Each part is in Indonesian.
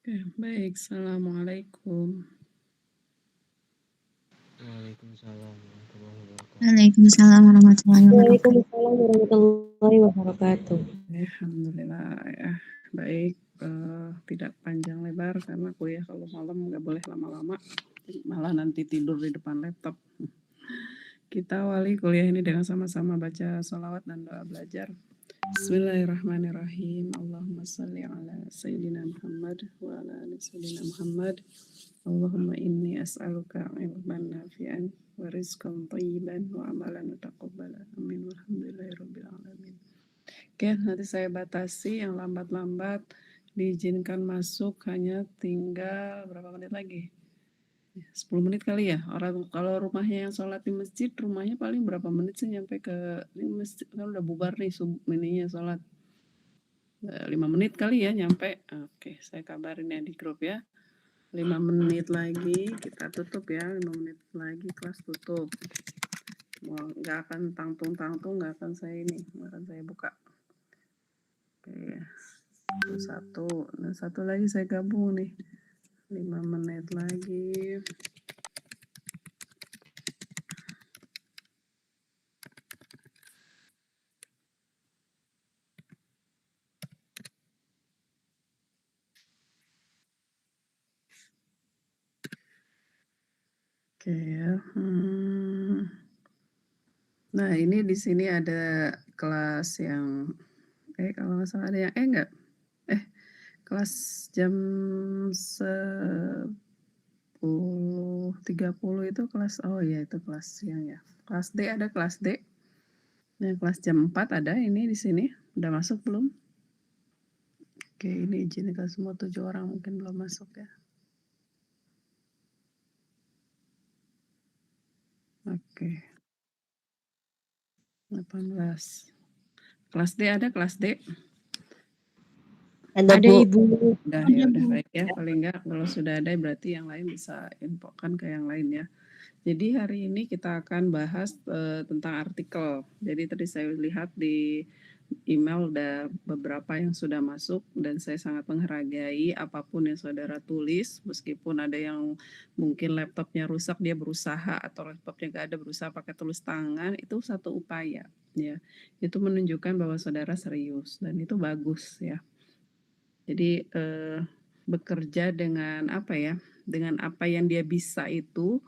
Oke, baik. Assalamualaikum. Waalaikumsalam warahmatullahi wabarakatuh. Waalaikumsalam warahmatullahi wabarakatuh. Waalaikumsalam warahmatullahi wabarakatuh. Alhamdulillah ya. Baik, tidak panjang lebar karena kuliah kalau malam nggak boleh lama-lama, malah nanti tidur di depan laptop. Kita awali kuliah ini dengan sama-sama baca sholawat dan doa belajar. Bismillahirrahmanirrahim. Allahumma salli ala Sayyidina Muhammad wa ala ali Sayyidina Muhammad. Allahumma inni as'aluka ilman nafi'an wa rizqan thayyiban wa amalan taqabbala. Amin. Walhamdulillahirabbil alamin. Oke, nanti saya batasi yang lambat-lambat diizinkan masuk hanya tinggal berapa menit lagi? 10 menit kali ya. Orang kalau rumahnya yang sholat di masjid, rumahnya paling berapa menit sih nyampe ke ini masjid kan udah bubar nih ininya sholat. 5 menit kali ya nyampe. Oke, saya kabarin ya di grup ya. 5 menit lagi kita tutup ya. 5 menit lagi kelas tutup. Nggak akan tangtung-tangtung, nggak akan saya buka. Oke, itu satu. Nah, satu lagi saya gabung nih. 5 menit lagi. Oke ya. Nah, ini di sini ada kelas yang kalau nggak salah ada yang enggak. Kelas jam 10.30 itu kelas ya itu kelas siang ya. Kelas D ada kelas D. Nah, kelas jam 4 ada ini di sini. Udah masuk belum? Oke, ini izinkan semua 7 orang mungkin belum masuk ya. Oke. 18. Kelas D ada kelas D? Ada Ibu. Udah ya, udah baik ya. Paling enggak kalau sudah ada berarti yang lain bisa infokan ke yang lain ya. Jadi hari ini kita akan bahas tentang artikel. Jadi tadi saya lihat di email ada beberapa yang sudah masuk dan saya sangat menghargai apapun yang saudara tulis, meskipun ada yang mungkin laptopnya rusak dia berusaha atau laptopnya nggak ada berusaha pakai tulis tangan, itu satu upaya ya. Itu menunjukkan bahwa saudara serius dan itu bagus ya. Jadi bekerja dengan apa ya? Dengan apa yang dia bisa itu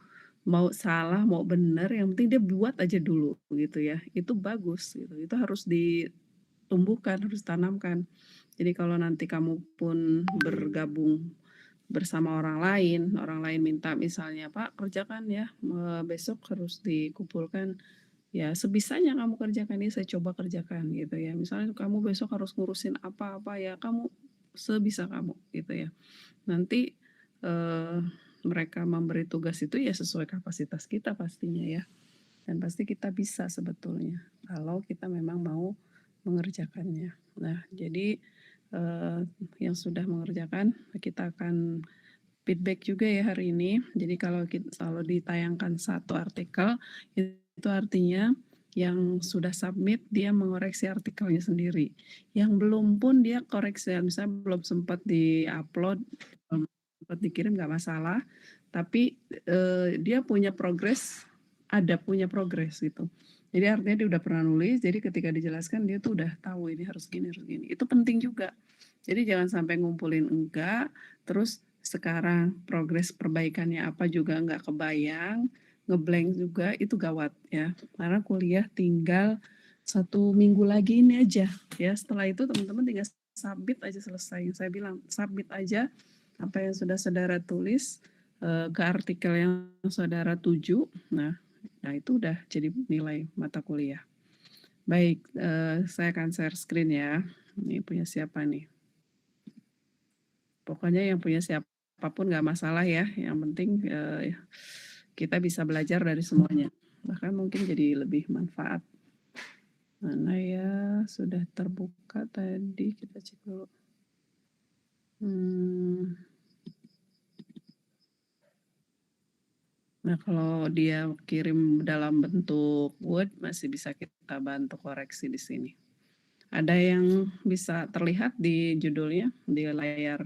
mau salah mau benar yang penting dia buat aja dulu gitu ya. Itu bagus gitu. Itu harus ditumbuhkan, harus tanamkan. Jadi kalau nanti kamu pun bergabung bersama orang lain minta misalnya, "Pak, kerjakan ya, besok harus dikumpulkan." Ya sebisanya kamu kerjakan, ini saya coba kerjakan gitu ya. Misalnya kamu besok harus ngurusin apa-apa ya, kamu sebisa kamu gitu ya. Nanti mereka memberi tugas itu ya sesuai kapasitas kita pastinya ya. Dan pasti kita bisa sebetulnya kalau kita memang mau mengerjakannya. Nah, jadi yang sudah mengerjakan kita akan feedback juga ya hari ini. Jadi kalau ditayangkan satu artikel itu artinya yang sudah submit dia mengoreksi artikelnya sendiri. Yang belum pun dia koreksi, misalnya belum sempat di-upload, belum sempat dikirim nggak masalah. Tapi dia punya progres, punya progres gitu. Jadi artinya dia udah pernah nulis, jadi ketika dijelaskan dia tuh udah tahu ini harus gini, harus gini. Itu penting juga. Jadi jangan sampai ngumpulin enggak, terus sekarang progres perbaikannya apa juga nggak kebayang, ngeblank juga itu gawat ya. Karena kuliah tinggal 1 minggu lagi ini aja ya. Setelah itu teman-teman tinggal submit aja selesai. Yang saya bilang submit aja apa yang sudah saudara tulis ke artikel yang saudara tuju. Nah itu udah jadi nilai mata kuliah. Baik, saya akan share screen ya. Ini punya siapa nih? Pokoknya yang punya siapapun nggak masalah ya, yang penting kita bisa belajar dari semuanya. Bahkan mungkin jadi lebih manfaat. Mana ya, sudah terbuka tadi, kita cek dulu. Nah, kalau dia kirim dalam bentuk Word masih bisa kita bantu koreksi di sini. Ada yang bisa terlihat di judulnya, di layar?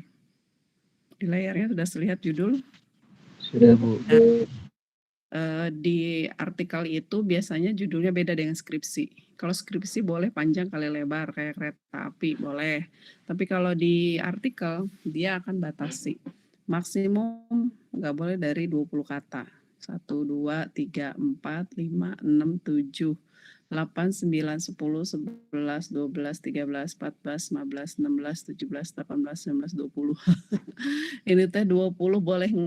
Di layarnya sudah terlihat judul? Sudah, Bu. Di artikel itu biasanya judulnya beda dengan skripsi. Kalau skripsi boleh panjang kali lebar kayak kereta api, boleh. Tapi kalau di artikel dia akan batasi. Maksimum nggak boleh dari 20 kata. 1, 2, 3, 4, 5, 6, 7, 8, 9, 10, 11, 12, 13, 14, 15, 16, 17, 18, 19, 20. Ini teh 20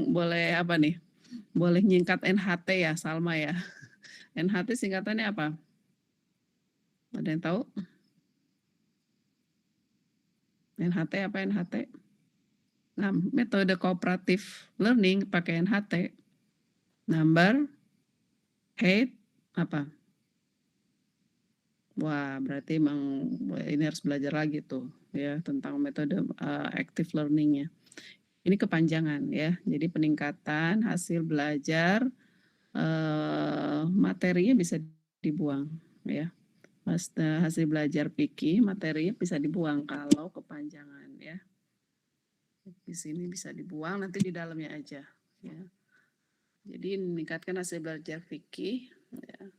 boleh apa nih? Boleh nyingkat NHT ya, Salma ya. NHT singkatannya apa? Ada yang tahu? NHT apa NHT? Nah, metode cooperative learning pakai NHT. Number, height, apa? Wah, berarti emang ini harus belajar lagi tuh ya tentang metode active learning-nya. Ini kepanjangan ya. Jadi peningkatan hasil belajar materinya bisa dibuang ya. Hasil belajar fikih materinya bisa dibuang kalau kepanjangan ya. Di sini bisa dibuang, nanti di dalamnya aja ya. Jadi meningkatkan hasil belajar fikih ya.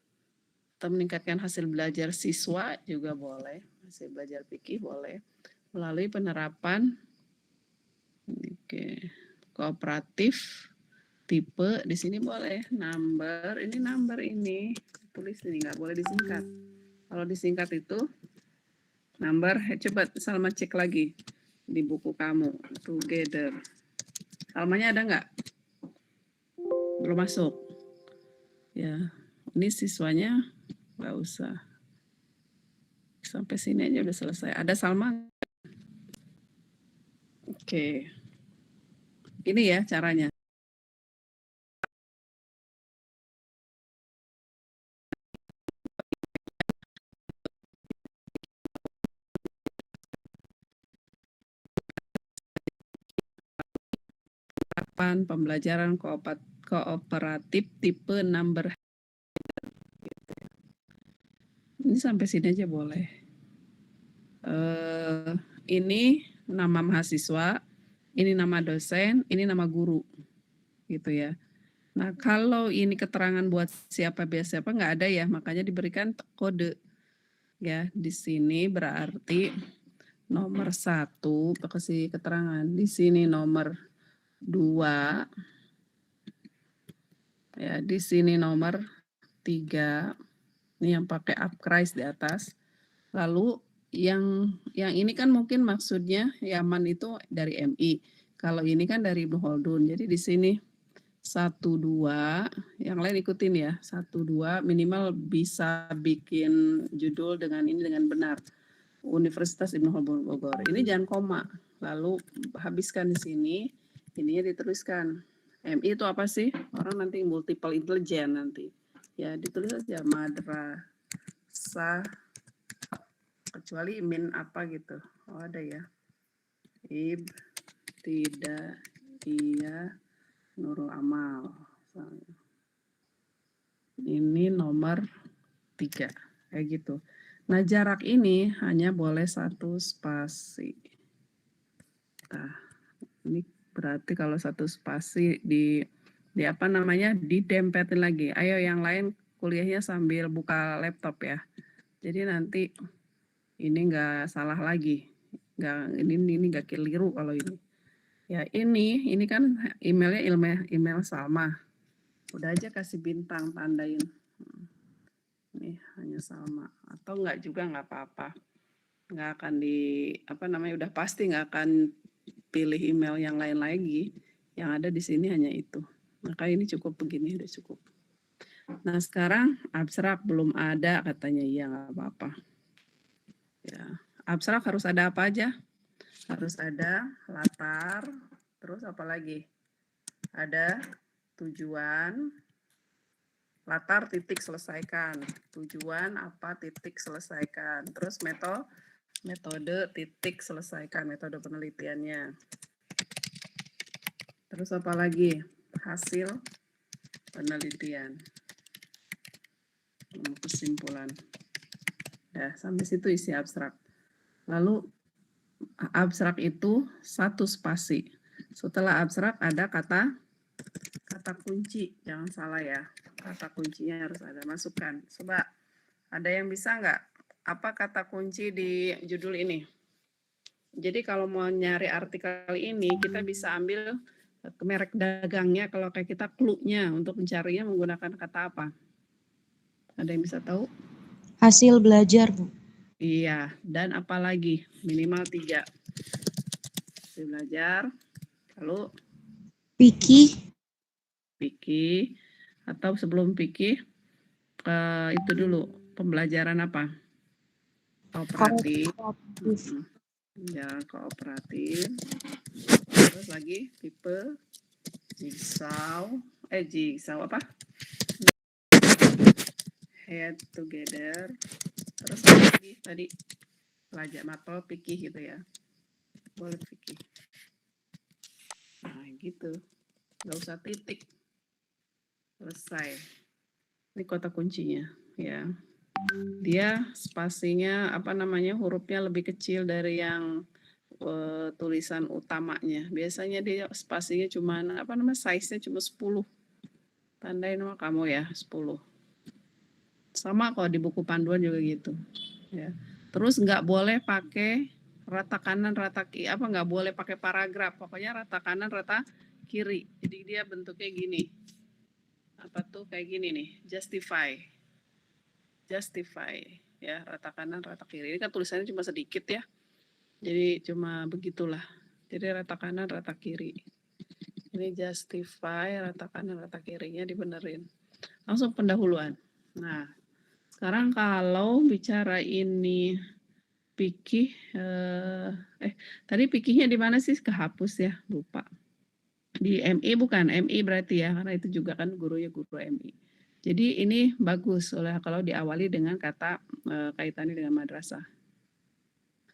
Atau meningkatkan hasil belajar siswa juga boleh, hasil belajar fikih boleh melalui penerapan kooperatif tipe di sini boleh number ini tulis ini nggak boleh disingkat. Kalau disingkat itu number, coba Salma cek lagi di buku kamu together. Salmanya ada nggak? Belum masuk. Ya, ini siswanya nggak usah. Sampai sini aja udah selesai. Ada Salma? Oke. Ini ya caranya. Penerapan pembelajaran kooperatif tipe number. Ini sampai sini aja boleh. Ini nama mahasiswa, ini nama dosen, ini nama guru, gitu ya. Nah kalau ini keterangan buat siapa biasa nggak ada ya, makanya diberikan kode. Ya di sini berarti nomor 1 kasih keterangan, di sini nomor 2 ya, di sini nomor 3 ini yang pakai uprise di atas. Lalu yang ini kan mungkin maksudnya Yaman itu dari MI. Kalau ini kan dari Ibnu Khaldun. Jadi di sini 1, 2, yang lain ikutin ya. 1, 2 minimal bisa bikin judul dengan ini dengan benar. Universitas Ibnu Khaldun Bogor. Ini jangan koma. Lalu habiskan di sini, ininya dituliskan. MI itu apa sih? Orang nanti multiple intelligence nanti. Ya ditulis aja madrasah kecuali min apa gitu. Oh ada ya. Tidak iya Nurul Amal. Ini nomor 3 kayak gitu. Nah jarak ini hanya boleh 1 spasi. Nah ini berarti kalau 1 spasi di apa namanya didempetin lagi. Ayo yang lain kuliahnya sambil buka laptop ya. Jadi nanti ini nggak salah lagi. Ini nggak keliru kalau ini. Ya ini kan emailnya email Salma. Udah aja kasih bintang tandain. Nih hanya Salma. Atau nggak juga nggak apa-apa. Nggak akan udah pasti nggak akan pilih email yang lain lagi. Yang ada di sini hanya itu. Maka ini cukup begini, udah cukup. Nah sekarang abstrak belum ada katanya, iya nggak apa-apa. Ya, abstrak harus ada apa aja? Harus ada latar, terus apa lagi? Ada tujuan, latar titik selesaikan. Tujuan apa titik selesaikan. Terus metode titik selesaikan, metode penelitiannya. Terus apa lagi? Hasil penelitian. Kesimpulan. Ya, sampai situ isi abstrak. Lalu abstrak itu satu spasi. Setelah abstrak ada kata kunci, jangan salah ya. Kata kuncinya harus ada, masukkan. Coba, ada yang bisa nggak? Apa kata kunci di judul ini? Jadi kalau mau nyari artikel ini, kita bisa ambil merek dagangnya, kalau kayak kita clue-nya untuk mencarinya menggunakan kata apa? Ada yang bisa tahu? Hasil belajar, Bu. Iya, dan apalagi minimal 3. Hasil belajar, lalu Pikih, atau sebelum pikih itu dulu pembelajaran apa? Kooperatif. Pembelajaran kooperatif. Terus lagi tipe jigsaw apa? Head together. Terus lagi tadi pelajar mapel pikih gitu ya. Boleh pikih. Nah gitu. Nggak usah titik. Selesai. Ini kata kuncinya ya. Dia spasinya hurufnya lebih kecil dari yang tulisan utamanya. Biasanya dia spasinya cuma size-nya cuma 10. Tandain sama kamu ya 10. Sama kok di buku panduan juga gitu. Ya. Terus nggak boleh pakai rata kanan, rata kiri, nggak boleh pakai paragraf. Pokoknya rata kanan, rata kiri. Jadi dia bentuknya gini. Kayak gini nih, justify ya, rata kanan rata kiri. Ini kan tulisannya cuma sedikit ya, jadi cuma begitulah. Jadi rata kanan rata kiri, ini justify, rata kanan rata kirinya dibenerin. Langsung pendahuluan. Nah sekarang kalau bicara ini pikih, tadi pikihnya di mana sih? Kehapus ya, lupa. Di MI bukan? MI berarti ya, karena itu juga kan gurunya guru MI. Jadi ini bagus kalau diawali dengan kata kaitannya dengan madrasah.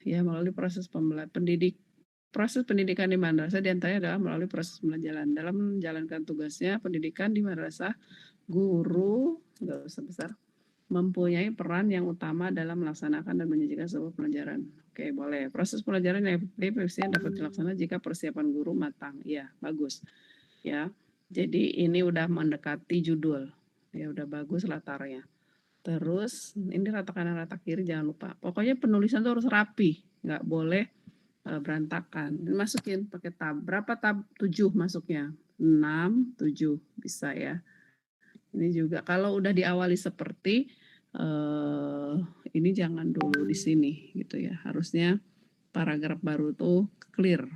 Ya, melalui proses pendidikan di madrasah diantaranya adalah melalui proses pembelajaran. Dalam menjalankan tugasnya pendidikan di madrasah, guru nggak usah besar mempunyai peran yang utama dalam melaksanakan dan menyajikan sebuah pelajaran. Oke, boleh. Proses pelajaran yang efisien dapat dilaksanakan jika persiapan guru matang. Iya, bagus. Ya, jadi ini udah mendekati judul. Ya, udah bagus latarnya. Terus ini rata kanan rata kiri jangan lupa. Pokoknya penulisan tuh harus rapi, nggak boleh berantakan. Masukin pakai tab. Berapa tab? 7 masuknya. 6, 7 bisa ya. Ini juga kalau udah diawali seperti ini jangan dulu di sini gitu ya. Harusnya paragraf baru tuh clear.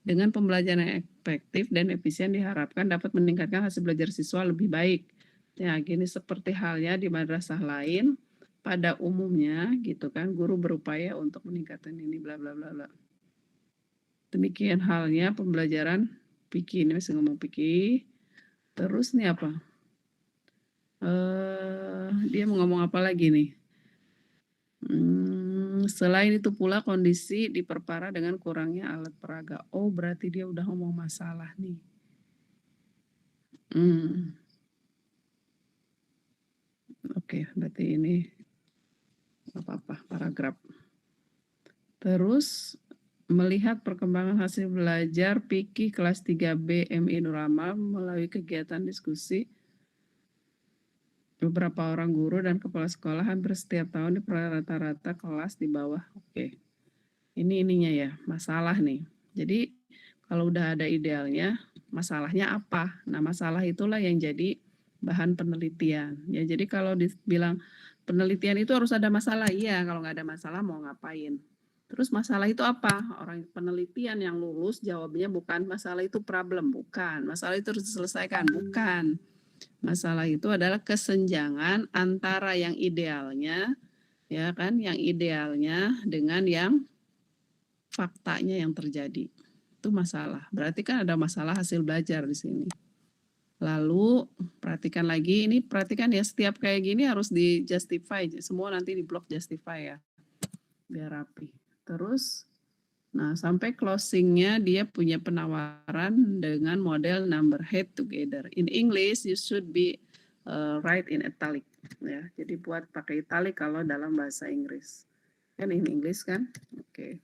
Dengan pembelajaran yang efektif dan efisien diharapkan dapat meningkatkan hasil belajar siswa lebih baik. Ya, gini seperti halnya di madrasah lain, pada umumnya gitu kan, guru berupaya untuk meningkatkan ini bla bla bla bla. Demikian halnya pembelajaran fikih, ini masih ngomong fikih. Terus nih apa? Dia mau ngomong apa lagi nih? Selain itu pula kondisi diperparah dengan kurangnya alat peraga. Oh, berarti dia udah ngomong masalah nih. Oke, berarti ini apa-apa paragraf. Terus melihat perkembangan hasil belajar fikih kelas 3B MI Nur Amal melalui kegiatan diskusi beberapa orang guru dan kepala sekolah hampir setiap tahun di rata-rata kelas di bawah. Oke. Ini ininya ya, masalah nih. Jadi kalau udah ada idealnya, masalahnya apa? Nah, masalah itulah yang jadi bahan penelitian. Ya, jadi kalau dibilang penelitian itu harus ada masalah, iya. Kalau nggak ada masalah mau ngapain? Terus masalah itu apa? Orang penelitian yang lulus jawabnya bukan masalah itu problem, bukan. Masalah itu harus diselesaikan, bukan. Masalah itu adalah kesenjangan antara yang idealnya, ya kan, yang idealnya dengan yang faktanya yang terjadi. Itu masalah. Berarti kan ada masalah hasil belajar di sini. Lalu perhatikan lagi, ini perhatikan ya, setiap kayak gini harus di justify, semua nanti di blok justify ya, biar rapi. Terus, nah sampai closingnya dia punya penawaran dengan model number head together. In English you should be write in italic ya. Jadi buat pakai italic kalau dalam bahasa Inggris. Kan in English kan? Oke.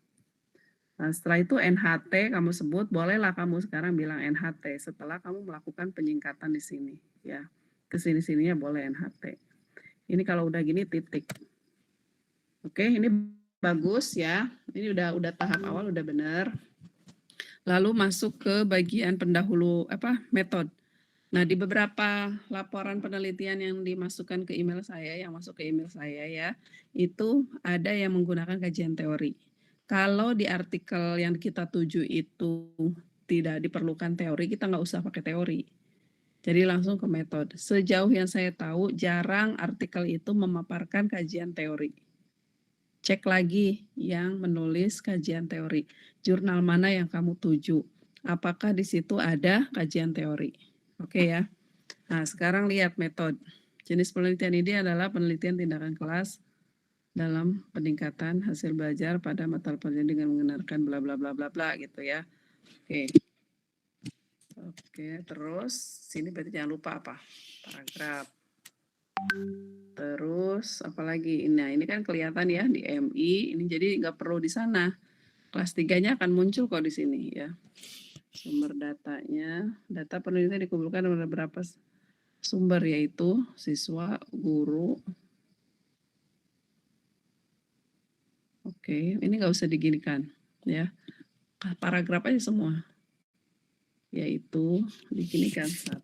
Nah, setelah itu NHT kamu sebut, bolehlah kamu sekarang bilang NHT setelah kamu melakukan penyingkatan di sini, ya. Ke sini-sininya boleh NHT. Ini kalau udah gini titik. Oke, ini bagus ya. Ini udah tahap awal udah benar. Lalu masuk ke bagian pendahulu metode. Nah, di beberapa laporan penelitian yang dimasukkan ke email saya, yang masuk ke email saya ya, itu ada yang menggunakan kajian teori. Kalau di artikel yang kita tuju itu tidak diperlukan teori, kita nggak usah pakai teori. Jadi langsung ke metode. Sejauh yang saya tahu, jarang artikel itu memaparkan kajian teori. Cek lagi yang menulis kajian teori. Jurnal mana yang kamu tuju? Apakah di situ ada kajian teori? Oke ya. Nah, sekarang lihat metode. Jenis penelitian ini adalah penelitian tindakan kelas dalam peningkatan hasil belajar pada mata pelajaran dengan menggunakan bla bla bla bla bla gitu ya. Oke. Oke, terus sini berarti jangan lupa apa? Paragraf. Terus apalagi? Nah, ini kan kelihatan ya di MI, ini jadi nggak perlu di sana. Kelas 3-nya akan muncul kok di sini ya. Sumber datanya, data penelitian dikumpulkan oleh beberapa sumber yaitu siswa, guru. Oke, ini nggak usah diginikan ya. Paragraf aja semua. Yaitu diginikan 1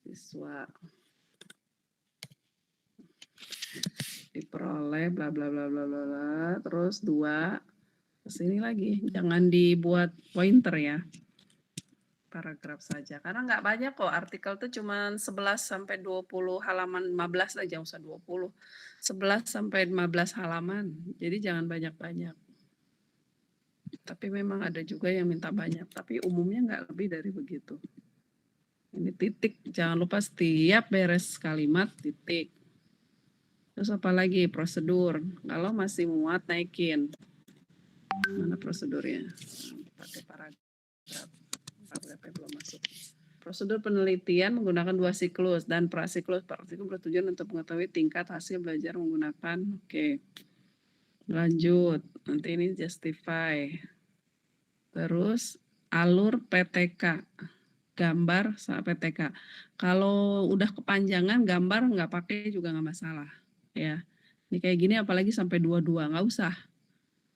siswa diperoleh bla bla bla bla bla bla, terus 2 kesini lagi, jangan dibuat pointer ya. Paragraf saja. Karena nggak banyak kok, artikel tuh cuma 11 sampai 20 halaman, 15 aja, usah 20. 11 sampai 15 halaman. Jadi jangan banyak-banyak. Tapi memang ada juga yang minta banyak, tapi umumnya nggak lebih dari begitu. Ini titik, jangan lupa setiap beres kalimat titik. Terus apa lagi? Prosedur. Kalau masih muat, naikin. Mana prosedurnya? Pakai paragraf. Paragrafnya belum masuk. Prosedur penelitian menggunakan 2 siklus dan prasiklus. Prasiklus bertujuan untuk mengetahui tingkat hasil belajar menggunakan. Oke. Lanjut. Nanti ini justify. Terus alur PTK. Gambar sama PTK. Kalau udah kepanjangan gambar nggak pakai juga nggak masalah. Ya. Ini kayak gini apalagi sampai 22, nggak usah.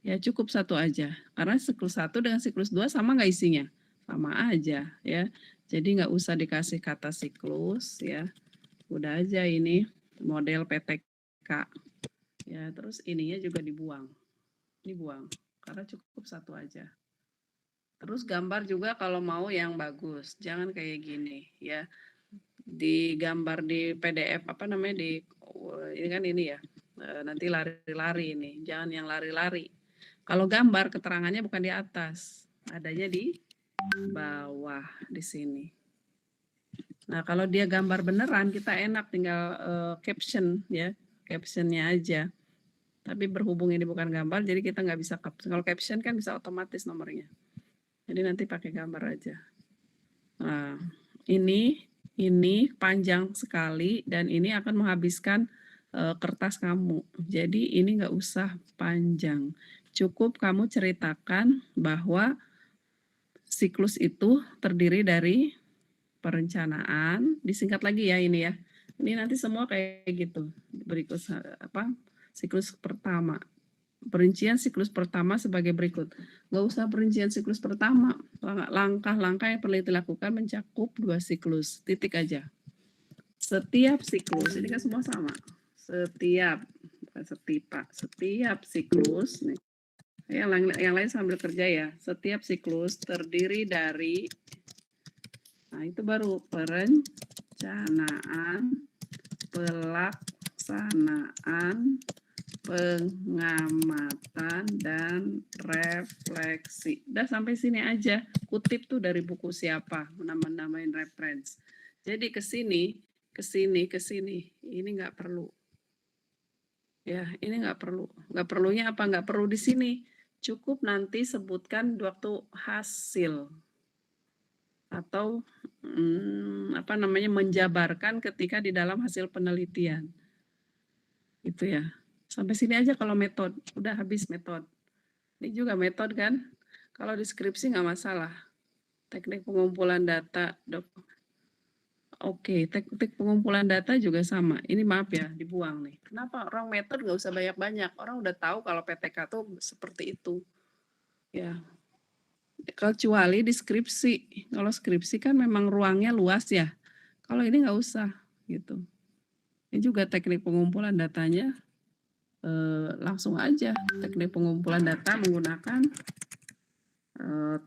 Ya cukup 1 aja. Karena siklus 1 dengan siklus 2 sama nggak isinya? Sama aja ya. Jadi nggak usah dikasih kata siklus ya. Udah aja ini model PTK. Ya, terus ininya juga dibuang. Ini buang. Karena cukup 1 aja. Terus gambar juga kalau mau yang bagus. Jangan kayak gini ya. Di gambar di PDF ini kan ini ya. Nanti lari-lari ini. Jangan yang lari-lari. Kalau gambar keterangannya bukan di atas. Adanya di bawah di sini. Nah, kalau dia gambar beneran kita enak tinggal caption ya, captionnya aja. Tapi berhubung ini bukan gambar, jadi kita nggak bisa caption. Kalau caption kan bisa otomatis nomornya. Jadi nanti pakai gambar aja. Nah, ini panjang sekali dan ini akan menghabiskan kertas kamu. Jadi ini nggak usah panjang. Cukup kamu ceritakan bahwa siklus itu terdiri dari perencanaan, disingkat lagi ya ini ya. Ini nanti semua kayak gitu. Berikut siklus pertama. Perincian siklus pertama sebagai berikut. Nggak usah perincian siklus pertama. Langkah-langkah yang perlu dilakukan mencakup 2 siklus. Titik aja. Setiap siklus, ini kan semua sama. Setiap siklus nih. Yang lain sambil kerja ya. Setiap siklus terdiri dari, nah itu baru perencanaan, pelaksanaan, pengamatan, dan refleksi. Udah sampai sini aja. Kutip tuh dari buku siapa, namain reference. Jadi ke sini. Ini nggak perlu. Ya, ini nggak perlu. Nggak perlunya apa? Nggak perlu di sini. Cukup nanti sebutkan waktu hasil atau menjabarkan ketika di dalam hasil penelitian. Itu ya. Sampai sini aja kalau metode, udah habis metode. Ini juga metode kan, kalau deskripsi nggak masalah. Teknik pengumpulan data, oke, teknik pengumpulan data juga sama. Ini maaf ya, dibuang nih. Kenapa orang metode nggak usah banyak-banyak? Orang udah tahu kalau PTK tuh seperti itu. Ya, kecuali deskripsi. Kalau skripsi kan memang ruangnya luas ya. Kalau ini nggak usah gitu. Ini juga teknik pengumpulan datanya langsung aja. Teknik pengumpulan data menggunakan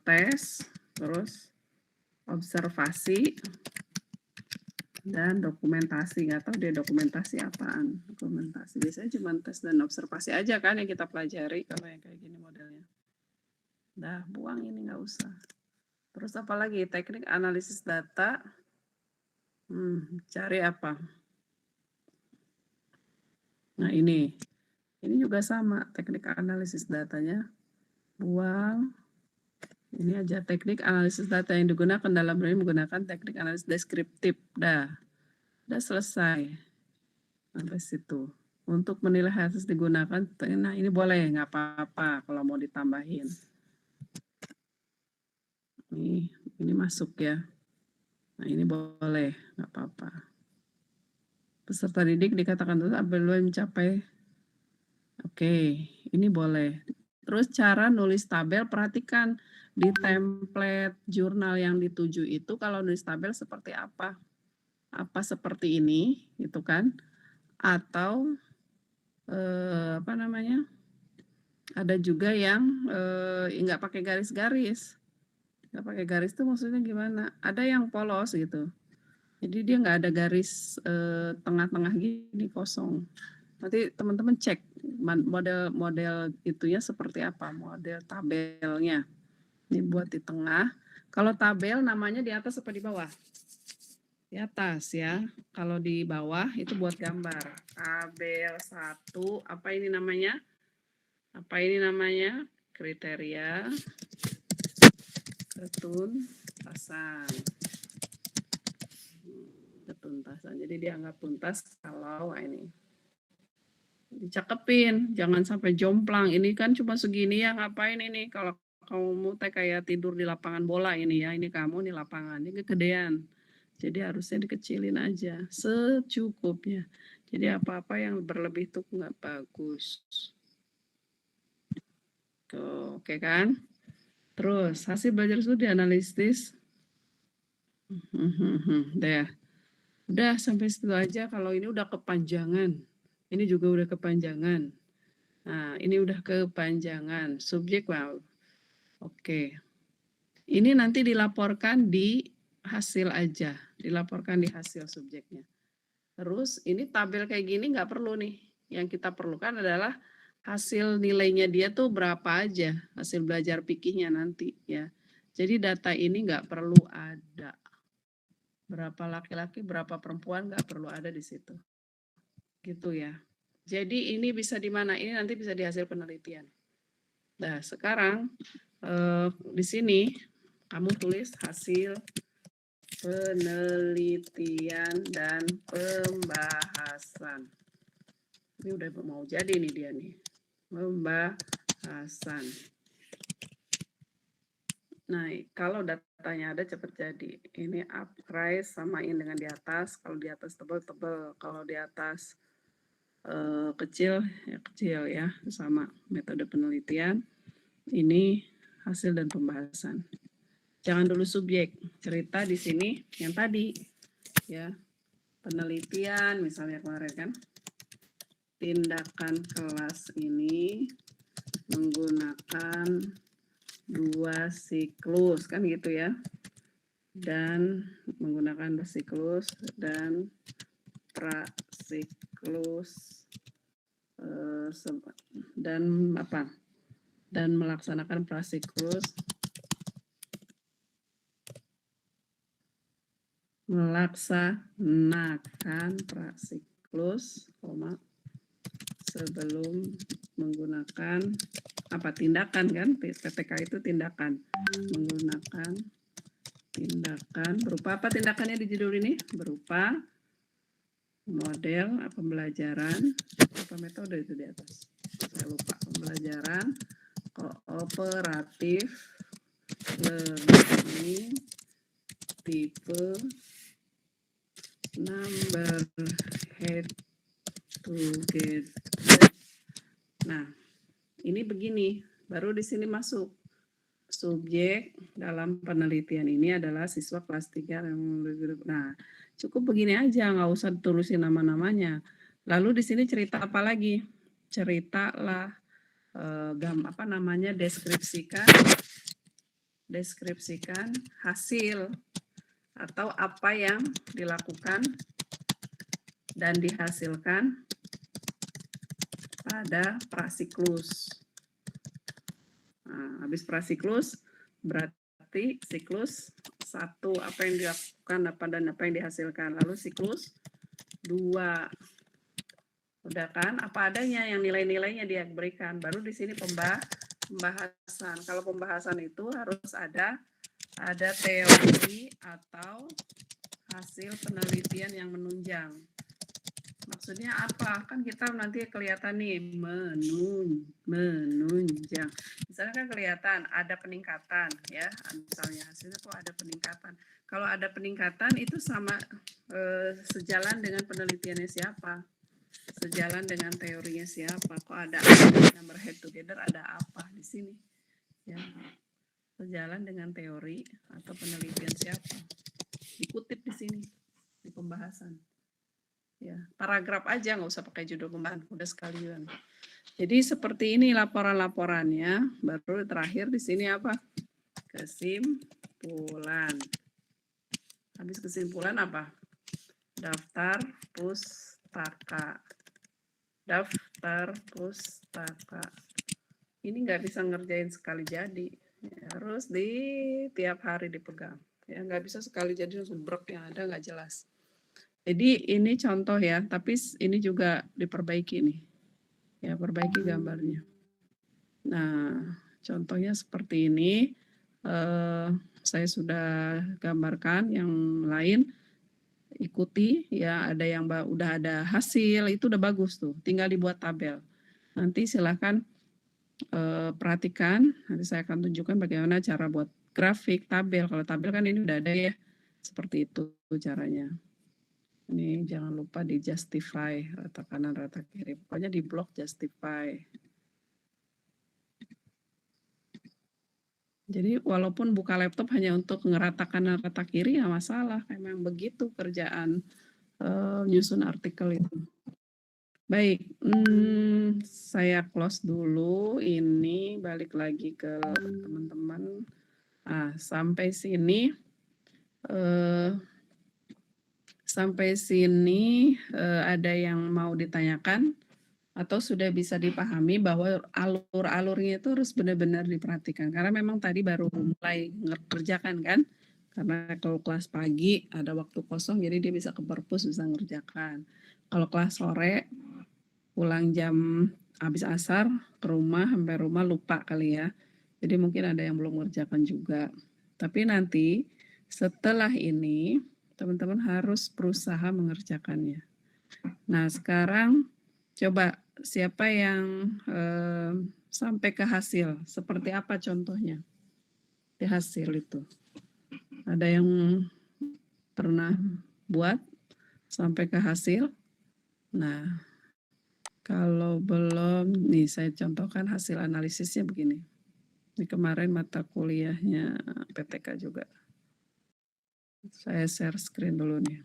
tes, terus observasi, dan dokumentasi. Nggak tahu dia dokumentasi apaan. Dokumentasi biasanya cuma tes dan observasi aja kan yang kita pelajari kalau yang kayak gini modelnya. Dah, buang ini nggak usah. Terus apa lagi? Teknik analisis data. Cari apa? Nah ini juga sama teknik analisis datanya. Buang. Ini aja teknik analisis data yang digunakan dalam ini menggunakan teknik analisis deskriptif. Udah selesai sampai situ. Untuk menilai hasil digunakan, nah ini boleh, nggak apa-apa kalau mau ditambahin. Ini masuk ya. Nah ini boleh, nggak apa-apa. Peserta didik dikatakan belum mencapai. Oke, ini boleh. Terus cara nulis tabel, perhatikan di template jurnal yang dituju itu kalau nulis tabel seperti apa? Apa seperti ini, gitu kan? Atau apa namanya? Ada juga yang nggak pakai garis-garis. Nggak pakai garis itu maksudnya gimana? Ada yang polos gitu. Jadi dia nggak ada garis tengah-tengah gini kosong. Nanti teman-teman cek model itunya seperti apa, model tabelnya. Ini buat di tengah. Kalau tabel namanya di atas apa di bawah? Di atas ya. Kalau di bawah itu buat gambar. Tabel 1, apa ini namanya? Apa ini namanya? Kriteria ketuntasan. Ketuntasan. Jadi dianggap tuntas kalau ini dicakepin, jangan sampai jomplang. Ini kan cuma segini ya, ngapain ini? Kalau kamu teh kayak tidur di lapangan bola ini ya, ini kamu nih lapangan, ini kegedean. Jadi harusnya dikecilin aja, secukupnya. Jadi apa-apa yang berlebih itu nggak bagus. Tuh, oke kan? Terus hasil belajar itu dianalisis. Udah sampai situ aja. Kalau ini udah kepanjangan, ini juga udah kepanjangan. Nah, ini udah kepanjangan. Subjek, wow. Oke. Ini nanti dilaporkan di hasil aja. Dilaporkan di hasil subjeknya. Terus ini tabel kayak gini nggak perlu nih. Yang kita perlukan adalah hasil nilainya dia tuh berapa aja. Hasil belajar pikihnya nanti ya. Jadi data ini nggak perlu ada. Berapa laki-laki, berapa perempuan nggak perlu ada di situ. Gitu ya. Jadi ini bisa di mana? Ini nanti bisa di hasil penelitian. Nah, sekarang di sini kamu tulis hasil penelitian dan pembahasan. Ini udah mau jadi nih dia nih. Pembahasan. Nah, kalau datanya ada cepat jadi. Ini uprise samain dengan di atas. Kalau di atas tebal-tebal. Kalau di atas kecil ya sama metode penelitian. Ini hasil dan pembahasan. Jangan dulu subjek, cerita di sini yang tadi ya. Penelitian misalnya kemarin kan. Tindakan kelas ini menggunakan 2 siklus kan gitu ya. Dan menggunakan siklus dan prasiklus dan apa? Dan melaksanakan prasiklus sebelum menggunakan apa tindakan kan, PTK itu tindakan, menggunakan tindakan berupa apa tindakannya di judul ini? Berupa model pembelajaran, apa metode itu di atas? Saya lupa. Pembelajaran kooperatif learning tipe number head together. Nah, ini begini, baru di sini masuk. Subjek dalam penelitian ini adalah siswa kelas 3. Nah, cukup begini aja, nggak usah tulisin nama-namanya. Lalu di sini cerita apa lagi? Ceritalah deskripsikan hasil atau apa yang dilakukan dan dihasilkan pada prasiklus. Nah, habis prasiklus berarti siklus 1 apa yang dilakukan dan apa yang dihasilkan. Lalu siklus 2. Udah kan? Apa adanya yang nilai-nilainya dia berikan. Baru di sini pembahasan. Kalau pembahasan itu harus ada teori atau hasil penelitian yang menunjang. Maksudnya apa? Kan kita nanti kelihatan nih menunjang. Misalnya kan kelihatan ada peningkatan ya, misalnya hasilnya kok ada peningkatan. Kalau ada peningkatan itu sama sejalan dengan penelitiannya siapa? Sejalan dengan teorinya siapa? Kok ada number head together, ada apa di sini? Ya. Sejalan dengan teori atau penelitian siapa? Dikutip di sini di pembahasan. Ya, paragraf aja, nggak usah pakai judul pembahasan, udah sekalian. Jadi seperti ini laporan-laporannya. Baru terakhir di sini apa? Kesimpulan. Habis kesimpulan apa? Daftar pustaka. Daftar pustaka. Ini nggak bisa ngerjain sekali jadi. Ya, harus di tiap hari dipegang. Ya, nggak bisa sekali jadi langsung brek yang ada nggak jelas. Jadi ini contoh ya, tapi ini juga diperbaiki nih. Ya, perbaiki gambarnya. Nah, contohnya seperti ini. Saya sudah gambarkan, yang lain ikuti ya, ada yang udah ada hasil, itu udah bagus tuh. Tinggal dibuat tabel. Nanti silakan perhatikan, nanti saya akan tunjukkan bagaimana cara buat grafik, tabel. Kalau tabel kan ini udah ada ya. Seperti itu caranya. Ini jangan lupa di justify, rata kanan, rata kiri. Pokoknya di blok justify. Jadi walaupun buka laptop hanya untuk ngerata kanan, rata kiri, nggak masalah. Memang begitu kerjaan nyusun artikel itu. Baik, saya close dulu. Ini balik lagi ke teman-teman. Sampai sini. Sampai sini ada yang mau ditanyakan atau sudah bisa dipahami bahwa alur-alurnya itu harus benar-benar diperhatikan, karena memang tadi baru mulai ngerjakan kan, karena kalau kelas pagi ada waktu kosong jadi dia bisa ke perpus, bisa ngerjakan. Kalau kelas sore pulang jam habis asar ke rumah, sampai rumah lupa kali ya, jadi mungkin ada yang belum ngerjakan juga. Tapi nanti setelah ini teman-teman harus berusaha mengerjakannya. Nah, sekarang coba siapa yang sampai ke hasil? Seperti apa contohnya di hasil itu? Ada yang pernah buat sampai ke hasil? Nah, kalau belum, nih saya contohkan hasil analisisnya begini. Ini kemarin mata kuliahnya PTK juga. Saya share screen dulu nih.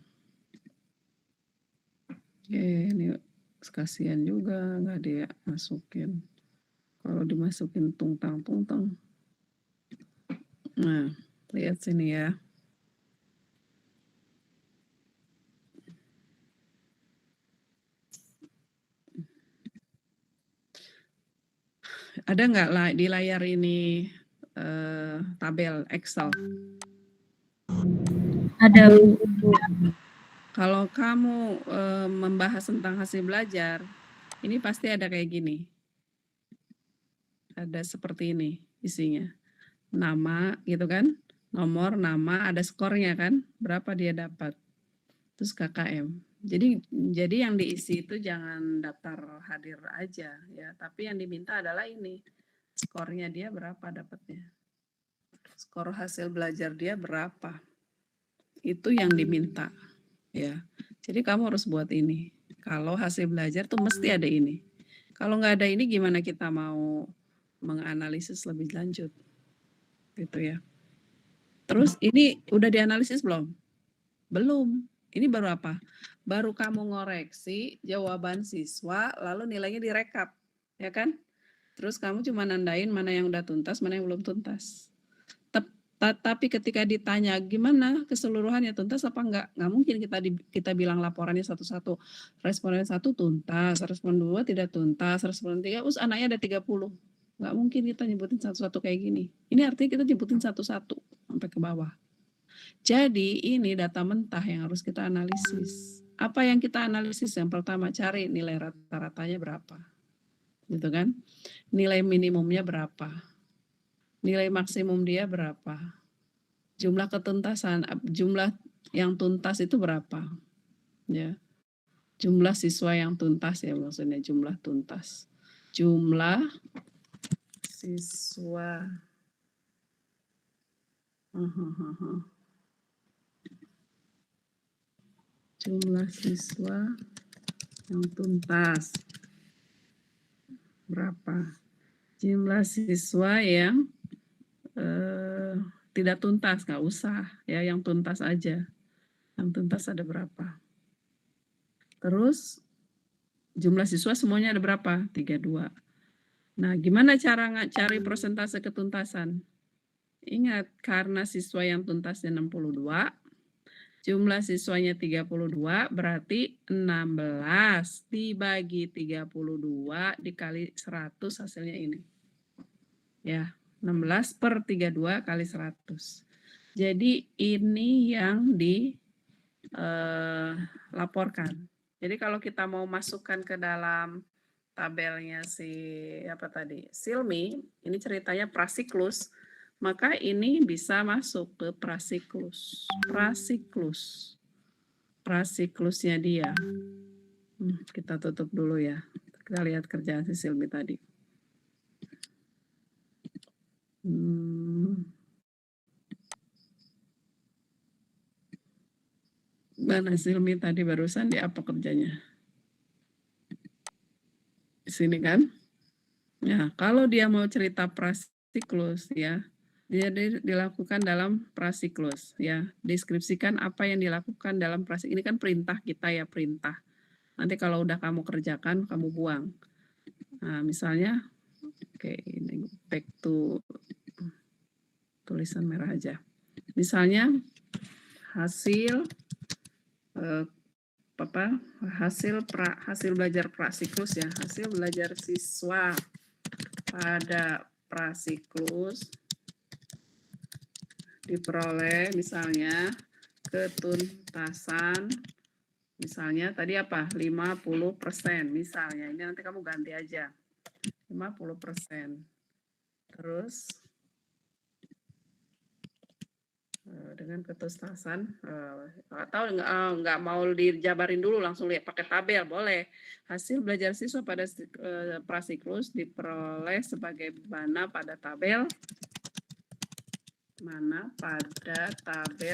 Oke, ini kasihan juga nggak dia masukin. Kalau dimasukin tungtang. Nah, lihat sini ya. Ada nggak di layar ini tabel Excel? Ada. Kalau kamu membahas tentang hasil belajar, ini pasti ada kayak gini. Ada seperti ini isinya. Nama gitu kan, nomor, nama, ada skornya kan, berapa dia dapat. Terus KKM. Jadi yang diisi itu jangan daftar hadir aja ya, tapi yang diminta adalah ini. Skornya dia berapa dapatnya? Skor hasil belajar dia berapa? Itu yang diminta ya. Jadi kamu harus buat ini. Kalau hasil belajar tuh mesti ada ini. Kalau nggak ada ini gimana kita mau menganalisis lebih lanjut? Gitu ya. Terus ini udah dianalisis belum? Belum. Ini baru apa? Baru kamu ngoreksi jawaban siswa, lalu nilainya direkap, ya kan? Terus kamu cuma nandain mana yang udah tuntas, mana yang belum tuntas. Tapi ketika ditanya gimana keseluruhannya tuntas apa enggak mungkin kita bilang laporannya satu-satu. Responden 1 tuntas, respon 2 tidak tuntas, respon 3 anaknya ada 30. Nggak mungkin kita nyebutin satu-satu kayak gini. Ini artinya kita nyebutin satu-satu sampai ke bawah. Jadi ini data mentah yang harus kita analisis. Apa yang kita analisis? Yang pertama cari nilai rata-ratanya berapa. Gitu kan? Nilai minimumnya berapa? Nilai maksimum dia berapa? Jumlah ketuntasan, jumlah yang tuntas itu berapa? Ya. Jumlah siswa yang tuntas ya maksudnya jumlah tuntas. Jumlah siswa jumlah siswa yang tuntas berapa? Jumlah siswa yang tidak tuntas nggak usah ya, yang tuntas aja. Yang tuntas ada berapa? Terus jumlah siswa semuanya ada berapa? 32. Nah, gimana cara cari persentase ketuntasan? Ingat, karena siswa yang tuntasnya 62, jumlah siswanya 32, berarti 16 dibagi 32 dikali 100 hasilnya ini. Ya, 16 per 32 kali 100. Jadi ini yang dilaporkan. Jadi kalau kita mau masukkan ke dalam tabelnya Silmi, ini ceritanya prasiklus, maka ini bisa masuk ke prasiklus. Prasiklusnya dia. Kita tutup dulu ya. Kita lihat kerjaan si Silmi tadi. Mana Silmi tadi barusan di apa kerjanya? Di sini kan? Ya, kalau dia mau cerita prasiklus ya, dia dilakukan dalam prasiklus ya. Deskripsikan apa yang dilakukan dalam prasiklus. Ini kan perintah kita ya, perintah. Nanti kalau udah kamu kerjakan, kamu buang. Nah, misalnya ini back to tulisan merah aja. Misalnya hasil hasil belajar prasiklus ya, hasil belajar siswa pada prasiklus diperoleh misalnya ketuntasan misalnya tadi apa 50% misalnya, ini nanti kamu ganti aja 50%. Terus dengan ketuntasan atau nggak mau dijabarin dulu langsung lihat pakai tabel boleh. Hasil belajar siswa pada prasiklus diperoleh sebagai mana pada tabel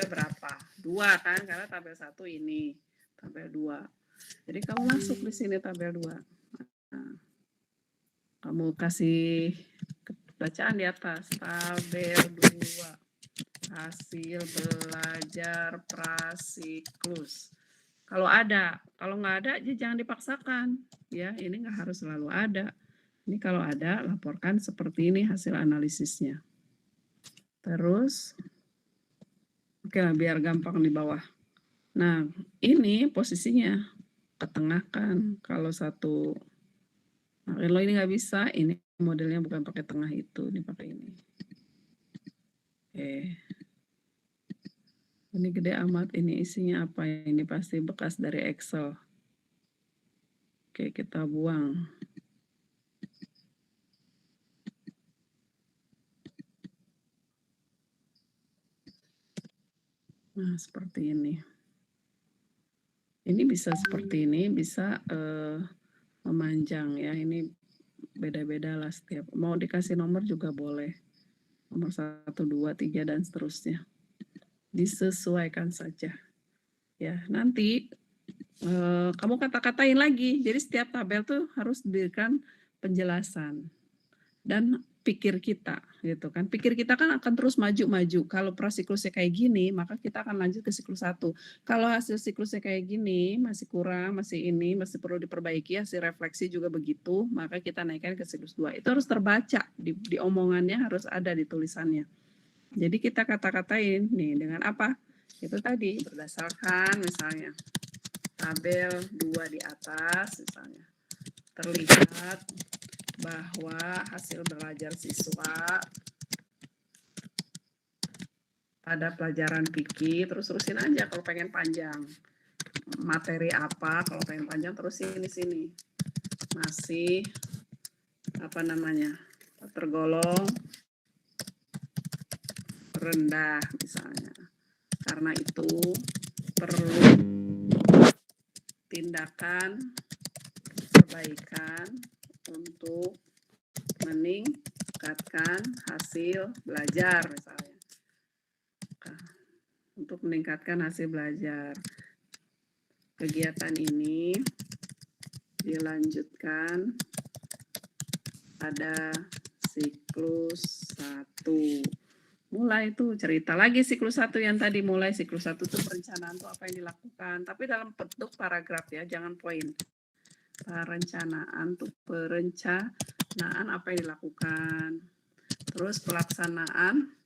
berapa? 2 kan, karena tabel 1 ini tabel 2. Jadi kamu masuk di sini tabel 2. Nah, kamu kasih bacaan di atas tabel 2. Hasil belajar prasiklus. Kalau ada, kalau nggak ada, jangan dipaksakan. Ya, ini nggak harus selalu ada. Ini kalau ada, laporkan seperti ini hasil analisisnya. Terus, oke, biar gampang di bawah. Nah, ini posisinya ketengahkan. Kalau satu, kalau ini nggak bisa, ini modelnya bukan pakai tengah itu, ini pakai ini. Ini gede amat, ini isinya apa? Ini pasti bekas dari Excel. Oke, kita buang. Nah, seperti ini. Ini bisa seperti ini, bisa memanjang ya. Ini beda-beda lah setiap. Mau dikasih nomor juga boleh. Nomor 1, 2, 3 dan seterusnya. Disesuaikan saja. Ya, nanti kamu kata-katain lagi. Jadi setiap tabel tuh harus diberikan penjelasan dan pikir kita gitu kan. Pikir kita kan akan terus maju-maju. Kalau prasiklusnya kayak gini, maka kita akan lanjut ke siklus 1. Kalau hasil siklusnya kayak gini, masih kurang, masih ini, masih perlu diperbaiki, hasil refleksi juga begitu, maka kita naikkan ke siklus 2. Itu harus terbaca di omongannya, harus ada di tulisannya. Jadi kita kata-katain nih dengan apa? Itu tadi berdasarkan misalnya tabel 2 di atas misalnya. Terlihat bahwa hasil belajar siswa pada pelajaran fikih, terusin aja kalau pengen panjang. Materi apa, kalau pengen panjang terusin di sini. Masih apa namanya? Tergolong rendah misalnya. Karena itu perlu tindakan perbaikan untuk meningkatkan hasil belajar misalnya. Untuk meningkatkan hasil belajar. Kegiatan ini dilanjutkan pada siklus 1. Mulai tuh cerita lagi siklus 1 yang tadi mulai. Siklus 1 tuh perencanaan tuh apa yang dilakukan. Tapi dalam bentuk paragraf ya, jangan poin. Perencanaan tuh perencanaan apa yang dilakukan. Terus pelaksanaan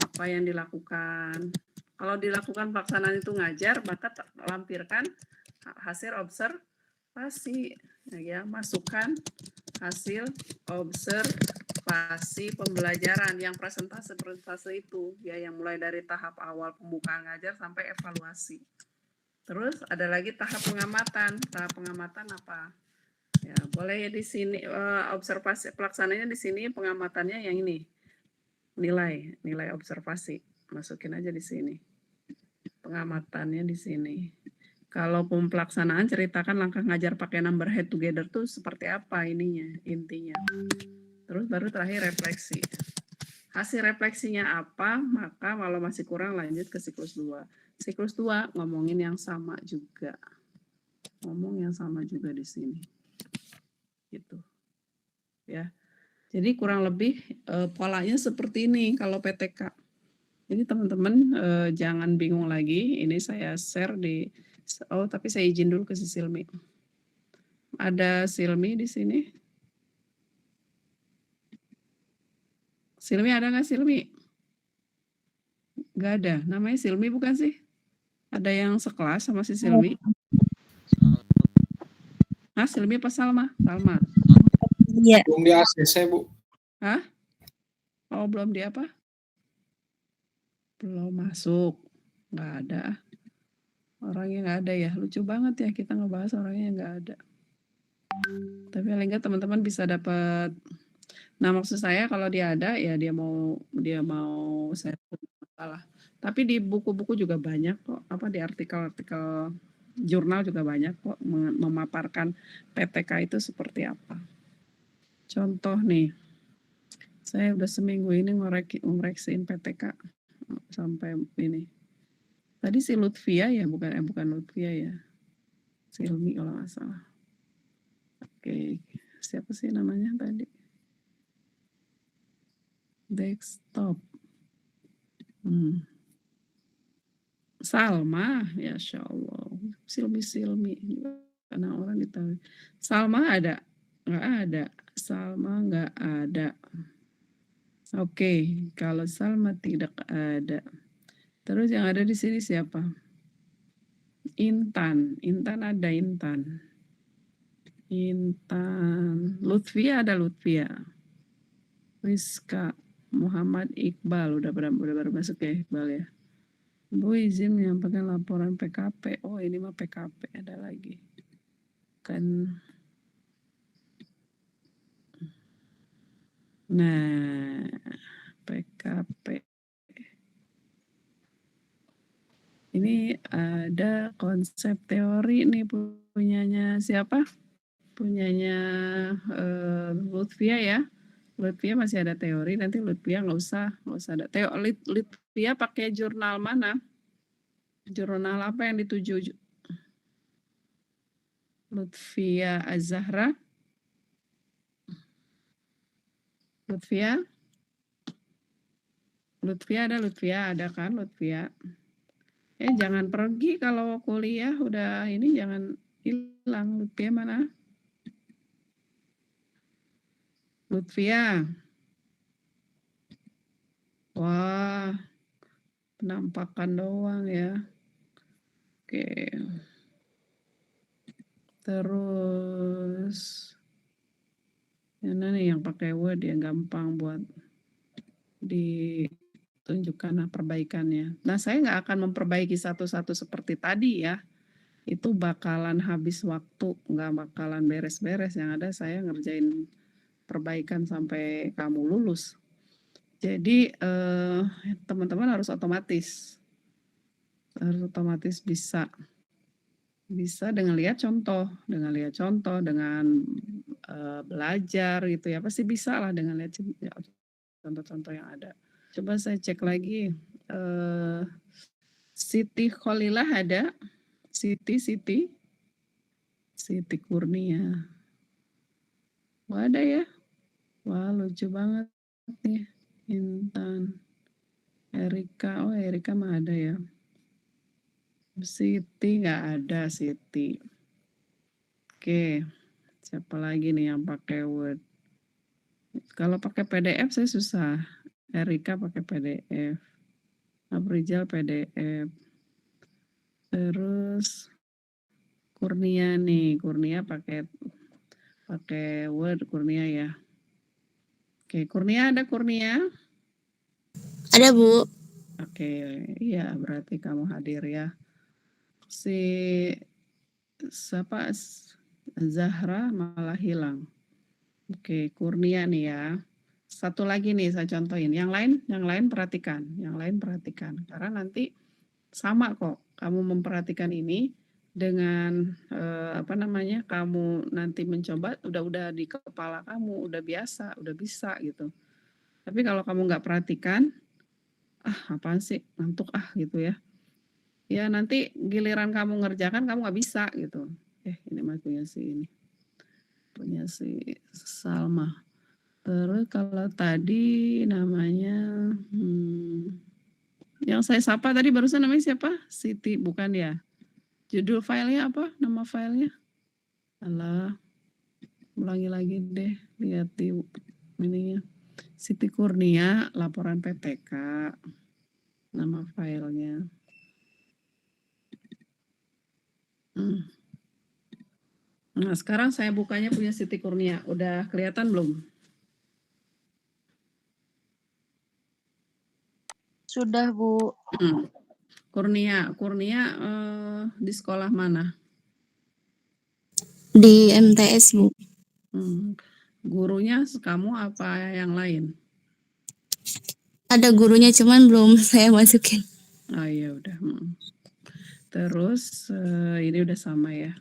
apa yang dilakukan. Kalau dilakukan pelaksanaan itu ngajar, maka lampirkan hasil observasi. Ya, masukkan hasil observasi pembelajaran yang presentase itu ya, yang mulai dari tahap awal pembukaan ngajar sampai evaluasi. Terus ada lagi tahap pengamatan. Tahap pengamatan apa? Ya, boleh di sini observasi pelaksananya di sini, pengamatannya yang ini. Nilai observasi. Masukin aja di sini. Pengamatannya di sini. Kalau pelaksanaan ceritakan langkah ngajar pakai number head together tuh seperti apa ininya, intinya. Terus baru terakhir refleksi. Hasil refleksinya apa, maka kalau masih kurang lanjut ke siklus 2. Siklus 2 ngomongin yang sama juga. Ngomong yang sama juga di sini. Gitu. Ya. Jadi kurang lebih polanya seperti ini kalau PTK. Jadi teman-teman jangan bingung lagi. Ini saya share di tapi saya izin dulu ke si Silmi. Ada Silmi di sini? Silmi ada nggak Silmi? Nggak ada. Namanya Silmi bukan sih? Ada yang sekelas sama si Silmi? Hah, Silmi apa Salma? Salma. Iya. Belum di ACC, Bu. Hah? Oh, belum di apa? Belum masuk. Nggak ada. Orangnya nggak ada ya. Lucu banget ya kita ngebahas orangnya yang nggak ada. Tapi paling nggak teman-teman bisa dapat. Nah, maksud saya kalau dia ada ya dia mau saya masalah. Tapi di buku-buku juga banyak kok, apa di artikel-artikel jurnal juga banyak kok memaparkan PTK itu seperti apa. Contoh nih, saya udah seminggu ini ngoreksiin PTK sampai ini. Tadi si Lutfia ya, bukan Lutfia ya. Silmi kalau nggak salah. Oke, siapa sih namanya tadi? Desktop. Salma, ya Allah. Silmi. Karena orang ditahu. Salma ada? Nggak ada. Salma nggak ada. Oke, kalau Salma tidak ada. Terus yang ada di sini siapa? Intan ada Intan. Lutfia ada Lutfia. Rizka, Muhammad Iqbal udah baru masuk ya Iqbal ya. Bu izin menyampaikan laporan PKP. Oh ini mah PKP ada lagi. Kan. Nah, PKP. ini ada konsep teori nih punyanya siapa? Punyanya Lutfia ya. Lutfia masih ada teori, nanti Lutfia nggak usah ada teori. Lutfia pakai jurnal mana? Jurnal apa yang dituju? Lutfia Az-Zahra. Lutfia ada kan Lutfia? Jangan pergi kalau kuliah udah ini, jangan hilang. Lutfia mana? Lutfia. Wah, penampakan doang ya. Oke. Terus mana nih yang pakai Word yang gampang buat ditunjukkan perbaikannya. Nah, saya nggak akan memperbaiki satu-satu seperti tadi ya. Itu bakalan habis waktu, nggak bakalan beres-beres. Yang ada saya ngerjain perbaikan sampai kamu lulus. Jadi teman-teman harus otomatis bisa dengan lihat contoh, dengan belajar gitu ya, pasti bisa lah dengan lihat contoh-contoh yang ada. Coba saya cek lagi, Siti Kholilah ada? Siti Kurnia. Wah, ada ya? Wah, lucu banget nih. Intan. Erika, oh Erika mah ada ya. Siti nggak ada, Siti. Oke, siapa lagi nih yang pakai Word? Kalau pakai PDF saya susah. Erika pakai PDF. Aprijal PDF. Terus Kurnia nih, Kurnia pakai Word, Kurnia ya. Oke, Kurnia ada Kurnia? Ada, Bu. Oke, iya berarti kamu hadir ya. Si siapa? Zahra malah hilang. Oke, Kurnia nih ya. Satu lagi nih saya contohin. Yang lain perhatikan. Karena nanti sama kok. Kamu memperhatikan ini dengan kamu nanti mencoba udah di kepala kamu, udah biasa, udah bisa gitu. Tapi kalau kamu nggak perhatikan, apaan sih, ngantuk gitu ya. Ya nanti giliran kamu ngerjakan kamu nggak bisa gitu. Ini mah punya si Salma. Terus kalau tadi namanya yang saya sapa tadi barusan namanya siapa? Siti, bukan ya? Judul filenya apa? Nama filenya? Alah, ulangi lagi deh, lihat di ininya. Siti Kurnia, laporan PTK. Nama filenya. Nah, sekarang saya bukanya punya Siti Kurnia. Udah kelihatan belum? Sudah, Bu. Kurnia di sekolah mana? Di MTS, Bu. Gurunya kamu apa yang lain? Ada gurunya, cuman belum saya masukin. Oh iya udah. Terus ini udah sama ya.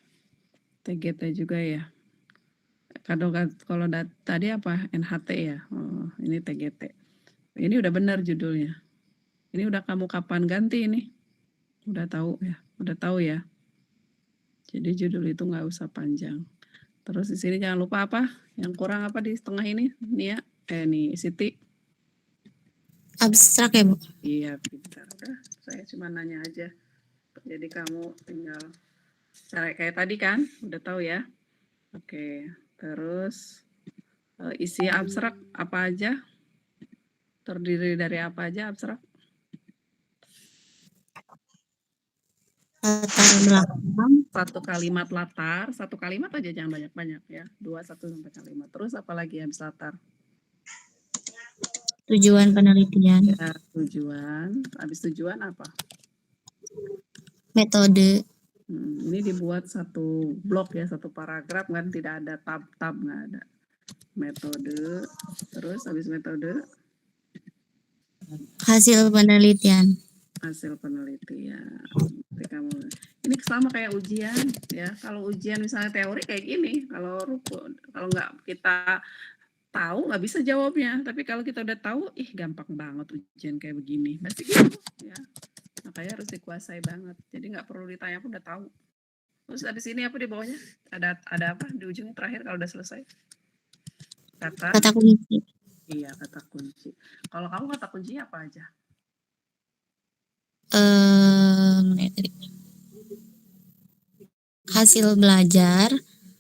TGT juga ya. Kalau tadi apa? NHT ya. Oh, ini TGT. Ini udah benar judulnya. Ini udah kamu kapan ganti ini? Udah tahu ya. Jadi judul itu nggak usah panjang. Terus di sini jangan lupa apa? Yang kurang apa di setengah ini? Nia, nih Siti. Abstrak ya, Bu? Iya, pintar. Udah, saya cuma nanya aja. Jadi kamu tinggal kayak tadi kan, udah tahu ya. Oke, terus isi abstrak apa aja? Terdiri dari apa aja abstrak? Latar belakang. Satu kalimat aja, jangan banyak-banyak ya. 1 sampai kalimat. Terus apa lagi habis latar? Tujuan penelitian. Ya, tujuan. Habis tujuan apa? Metode. Ini dibuat satu blok ya, satu paragraf kan, tidak ada tab-tab, nggak ada. Metode. Terus habis metode? Hasil penelitian. Hasil penelitian. Nanti kamu ini sama kayak ujian ya. Kalau ujian misalnya teori kayak gini, kalau nggak kita tahu nggak bisa jawabnya. Tapi kalau kita udah tahu, ih gampang banget ujian kayak begini. Pasti gitu ya. Makanya harus dikuasai banget. Jadi nggak perlu ditanya, aku udah tahu. Terus di sini apa di bawahnya? Ada apa di ujungnya terakhir kalau udah selesai? Kata kunci. Iya, kata kunci. Kalau kamu kata kuncinya apa aja? Hasil belajar,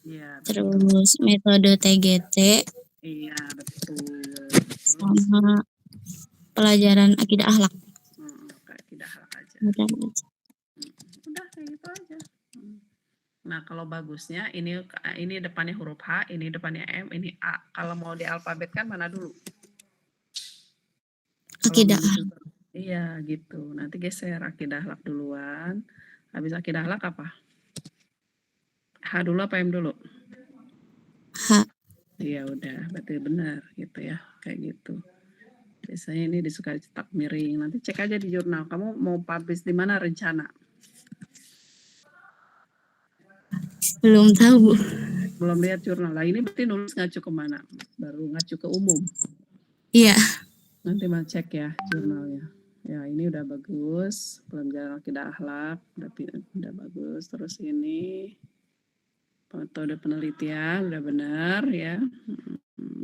Iya, terus metode TGT, iya betul. sama pelajaran akidah akhlak. Kayak tidak halak aja. Udah Kayak gitu aja. Nah, kalau bagusnya ini depannya huruf H, ini depannya M, ini A. Kalau mau di alfabet kan mana dulu? akidah. Iya, gitu. Nanti geser akidah akhlak duluan. Habis akidah akhlak apa? H dulu apa M dulu? H. Iya, udah. Berarti benar gitu ya. Kayak gitu. Biasanya ini disuka cetak miring. Nanti cek aja di jurnal. Kamu mau publish di mana rencana? Belum tahu. Belum lihat jurnal. Lah ini berarti nulis ngacu kemana? Baru ngacu ke umum. Iya. Nanti mau cek ya jurnalnya. Ya ini udah bagus. Pelajaran akidah akhlak udah bagus. Terus ini metode penelitian udah benar ya.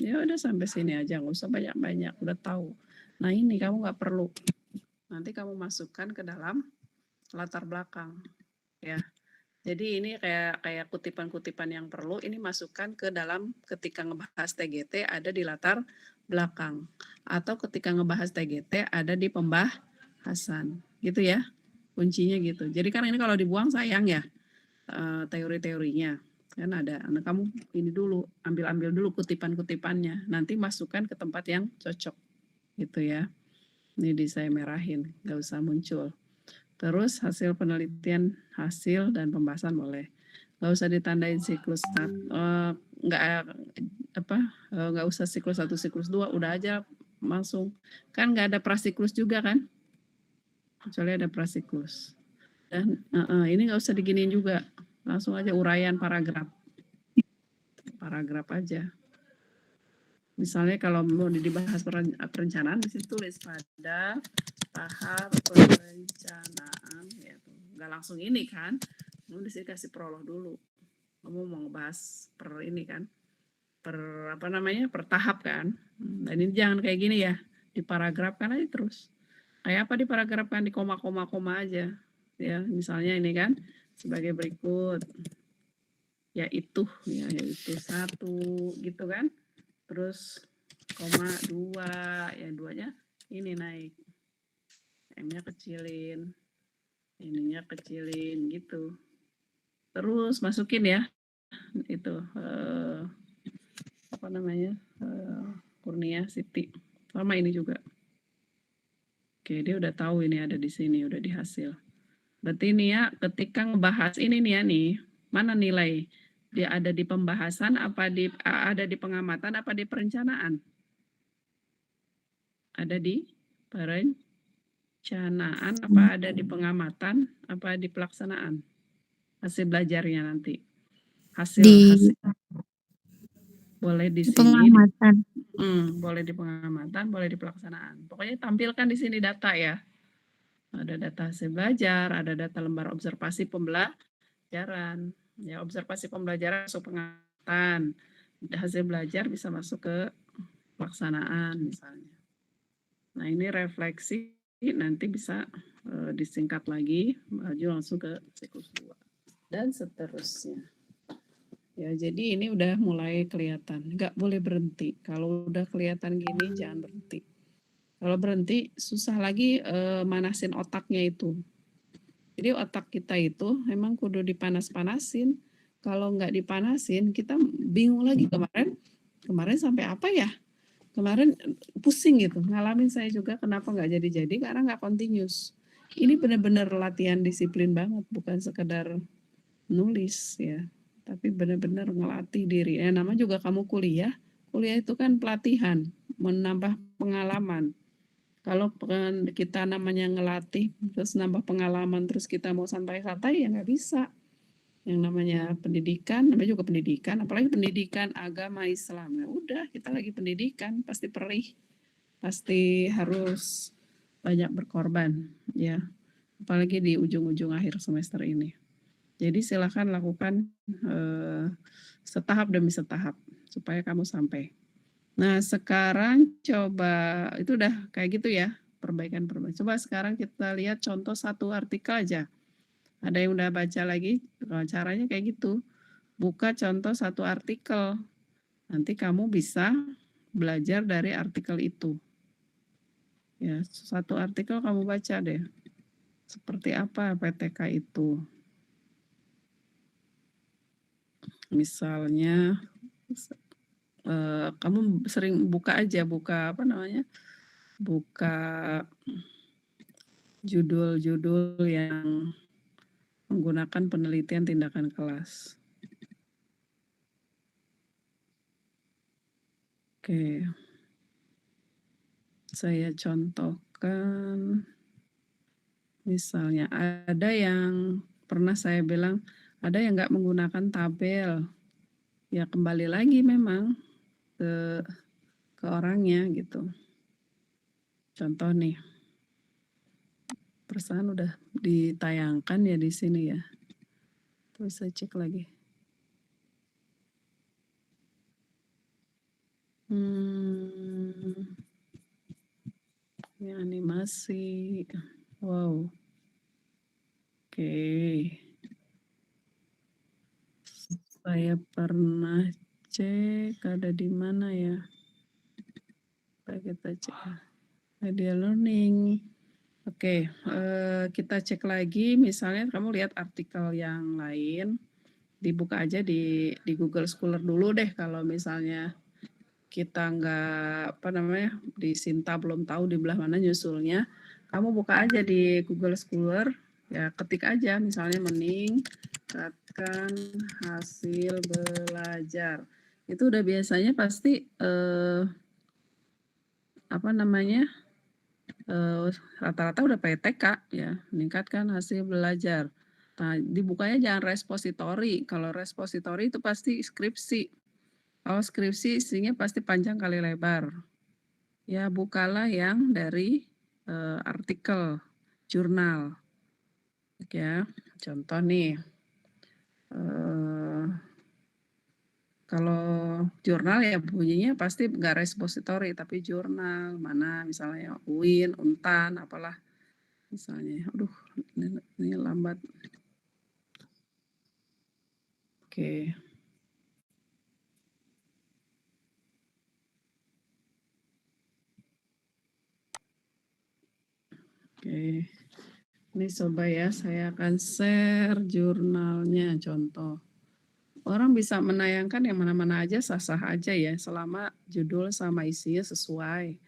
Ya udah sampai sini aja, nggak usah banyak-banyak. Udah tahu. Nah ini kamu nggak perlu. Nanti kamu masukkan ke dalam latar belakang. Ya. Jadi ini kayak kutipan-kutipan yang perlu ini masukkan ke dalam ketika ngebahas TGT ada di latar belakang atau ketika ngebahas TGT ada di pembahasan gitu ya, kuncinya gitu. Jadi kan ini kalau dibuang sayang ya teori-teorinya kan ada. Nah kamu ini dulu ambil dulu kutipan-kutipannya, nanti masukkan ke tempat yang cocok gitu ya. Ini saya merahin, nggak usah muncul. Terus hasil penelitian, hasil dan pembahasan boleh. Nggak usah ditandain siklus nggak usah siklus 1, siklus 2, udah aja langsung. Kan nggak ada prasiklus juga kan? Kecuali ada prasiklus. Dan ini nggak usah diginiin juga. Langsung aja uraian paragraf. Paragraf aja. Misalnya kalau mau dibahas perencanaan, di situ tulis pada tahap perencanaan, ya nggak langsung ini kan, kamu di sini kasih prolog dulu. Kamu mau ngebahas per ini kan, per tahap kan. Dan ini jangan kayak gini ya, diparagrafkan aja terus. Kayak apa diparagrafkan, di koma aja. Ya, misalnya ini kan sebagai berikut. Yaitu 1 gitu kan. Terus koma 2, ya 2-nya ini naik. M-nya kecilin, ininya kecilin gitu. Terus masukin ya itu Kurnia Siti sama ini juga. Oke, dia udah tahu ini ada di sini, udah di hasil. Berarti ini ya ketika ngebahas ini nih ya nih, mana nilai? Dia ada di pembahasan apa ada di pengamatan apa di perencanaan? Ada di perencanaan apa ada di pengamatan apa di pelaksanaan? Hasil belajarnya nanti. Hasil boleh di sini. Pengamatan. Boleh di pengamatan, boleh di pelaksanaan. Pokoknya tampilkan di sini data ya. Ada data hasil belajar, ada data lembar observasi pembelajaran. Ya, observasi pembelajaran masuk pengamatan. Hasil belajar bisa masuk ke pelaksanaan misalnya. Nah, ini refleksi nanti bisa disingkat lagi, maju langsung ke siklus 2 dan seterusnya. Ya, jadi ini udah mulai kelihatan, nggak boleh berhenti. Kalau udah kelihatan gini, jangan berhenti. Kalau berhenti, susah lagi manasin otaknya itu. Jadi otak kita itu memang kudu dipanas-panasin. Kalau nggak dipanasin, kita bingung lagi kemarin sampai apa ya? Kemarin pusing gitu, ngalamin saya juga kenapa nggak jadi-jadi, karena nggak continuous. Ini benar-benar latihan disiplin banget, bukan sekedar nulis ya. Tapi benar-benar ngelatih diri. Nama juga kamu kuliah itu kan pelatihan, menambah pengalaman. Kalau kita namanya ngelatih, terus nambah pengalaman, terus kita mau santai-santai ya nggak bisa. Yang namanya pendidikan, namanya juga pendidikan, apalagi pendidikan agama Islam. Ya udah, kita lagi pendidikan, pasti perih, pasti harus banyak berkorban, ya. Apalagi di ujung-ujung akhir semester ini. Jadi silakan lakukan setahap demi setahap supaya kamu sampai. Nah, sekarang coba itu udah kayak gitu ya, perbaikan-perbaikan. Coba sekarang kita lihat contoh satu artikel aja. Ada yang udah baca lagi? Caranya kayak gitu. Buka contoh satu artikel. Nanti kamu bisa belajar dari artikel itu. Ya, satu artikel kamu baca deh. Seperti apa PTK itu? Misalnya kamu sering buka aja, buka apa namanya? Buka judul-judul yang menggunakan penelitian tindakan kelas. Oke. Saya contohkan. Misalnya ada yang pernah saya bilang, ada yang nggak menggunakan tabel. Ya kembali lagi memang ke orangnya gitu. Contoh nih. Perasaan udah ditayangkan ya di sini ya. Terus saya cek lagi. Ini animasi. Wow. Oke. Saya pernah cek ada di mana ya. Kita cek. Media learning. Oke, kita cek lagi misalnya kamu lihat artikel yang lain, dibuka aja di Google Scholar dulu deh kalau misalnya kita nggak apa namanya di Sinta belum tahu di belah mana nyusulnya, kamu buka aja di Google Scholar, ya ketik aja misalnya meningkatkan hasil belajar. Itu udah biasanya pasti apa namanya rata-rata udah PTK ya, meningkatkan hasil belajar. Nah, dibukanya jangan repository. Kalau repository itu pasti skripsi. Kalau skripsi isinya pasti panjang kali lebar. Ya, bukalah yang dari artikel, jurnal. Ya, contoh nih. Kalau jurnal ya bunyinya pasti nggak repository, tapi jurnal. Mana misalnya UIN, UNTAN, apalah. Misalnya, aduh ini lambat. Oke. Oke. Ini coba ya, saya akan share jurnalnya contoh. Orang bisa menayangkan yang mana-mana aja sah-sah aja ya, selama judul sama isinya sesuai.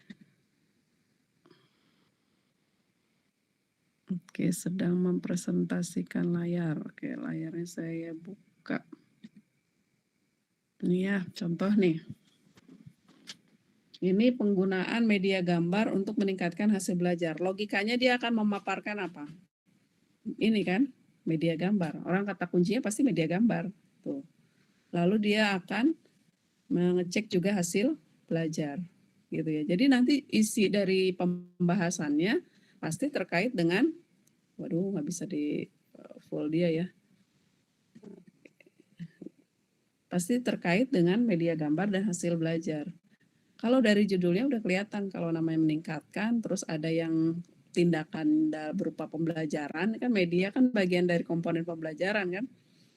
Oke, sedang mempresentasikan layar. Oke, layarnya saya buka. Ini ya, contoh nih. Ini penggunaan media gambar untuk meningkatkan hasil belajar. Logikanya dia akan memaparkan apa? Ini kan, media gambar. Orang kata kuncinya pasti media gambar. Tuh. Lalu dia akan mengecek juga hasil belajar. Gitu ya. Jadi nanti isi dari pembahasannya pasti terkait dengan, waduh nggak bisa di full dia ya. Pasti terkait dengan media gambar dan hasil belajar. Kalau dari judulnya udah kelihatan kalau namanya meningkatkan, terus ada yang tindakan berupa pembelajaran, kan media kan bagian dari komponen pembelajaran kan.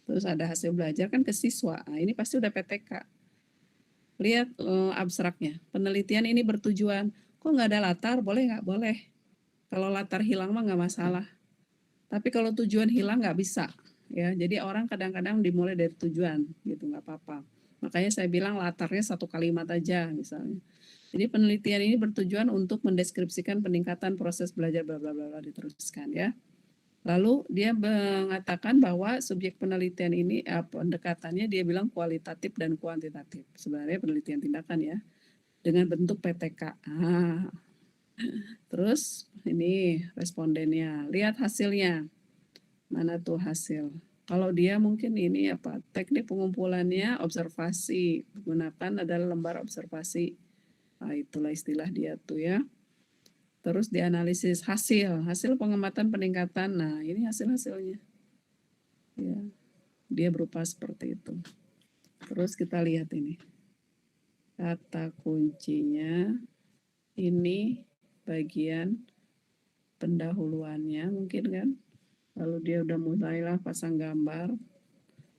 Terus ada hasil belajar kan ke siswa. Nah, ini pasti udah PTK. Lihat abstraknya. Penelitian ini bertujuan, kok nggak ada latar, boleh nggak? Boleh. Kalau latar hilang mah nggak masalah. Tapi kalau tujuan hilang nggak bisa. Ya, jadi orang kadang-kadang dimulai dari tujuan, gitu nggak apa-apa. Makanya saya bilang latarnya satu kalimat aja misalnya. Jadi penelitian ini bertujuan untuk mendeskripsikan peningkatan proses belajar bla bla bla diteruskan ya. Lalu dia mengatakan bahwa subjek penelitian ini pendekatannya dia bilang kualitatif dan kuantitatif. Sebenarnya penelitian tindakan ya dengan bentuk PTK. Terus ini respondennya, lihat hasilnya. Mana tuh hasil? Kalau dia mungkin ini apa? Teknik pengumpulannya observasi, gunakan adalah lembar observasi. Nah, itulah istilah dia tuh ya. Terus dianalisis hasil pengamatan peningkatan. Nah, ini hasil-hasilnya. Ya, dia berupa seperti itu. Terus kita lihat ini. Kata kuncinya ini bagian pendahuluannya mungkin kan. Lalu dia udah mulailah pasang gambar.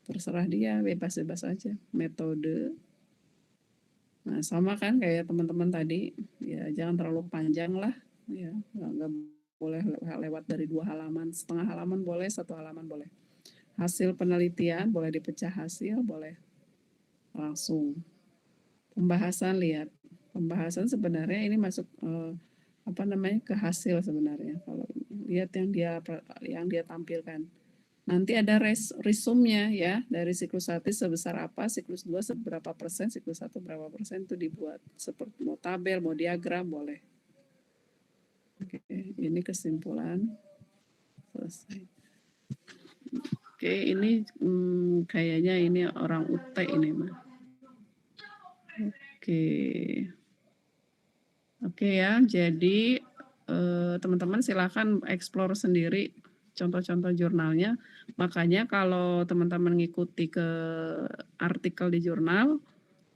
Terserah dia, bebas-bebas aja. Metode. Nah, sama kan kayak teman-teman tadi. Ya, jangan terlalu panjang lah. Ya, nggak boleh lewat dari 2 halaman. Setengah halaman boleh, 1 halaman boleh. Hasil penelitian boleh dipecah hasil, boleh langsung. Pembahasan lihat. Pembahasan sebenarnya ini masuk ke hasil sebenarnya. Kalau lihat yang dia tampilkan. Nanti ada resumnya ya, dari siklus 1 sebesar apa, siklus 2 seberapa persen, siklus 1 berapa persen itu dibuat. Seperti mau tabel, mau diagram boleh. Oke, ini kesimpulan. Selesai. Oke, ini kayaknya ini orang UT ini mah. Oke ya, jadi teman-teman silahkan explore sendiri contoh-contoh jurnalnya. Makanya kalau teman-teman ngikuti ke artikel di jurnal,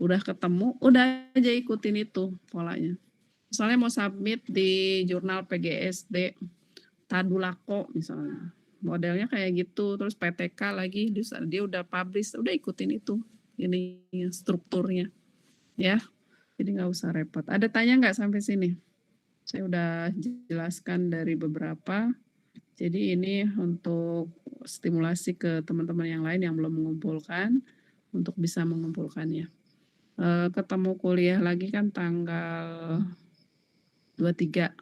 udah ketemu, udah aja ikutin itu polanya. Misalnya mau submit di jurnal PGSD, Tadulako misalnya. Modelnya kayak gitu, terus PTK lagi, dia udah publish, udah ikutin itu. Ini strukturnya. Ya, jadi nggak usah repot. Ada tanya nggak sampai sini? Saya udah jelaskan dari beberapa. Jadi ini untuk stimulasi ke teman-teman yang lain yang belum mengumpulkan, untuk bisa mengumpulkannya. Ketemu kuliah lagi kan tanggal 23.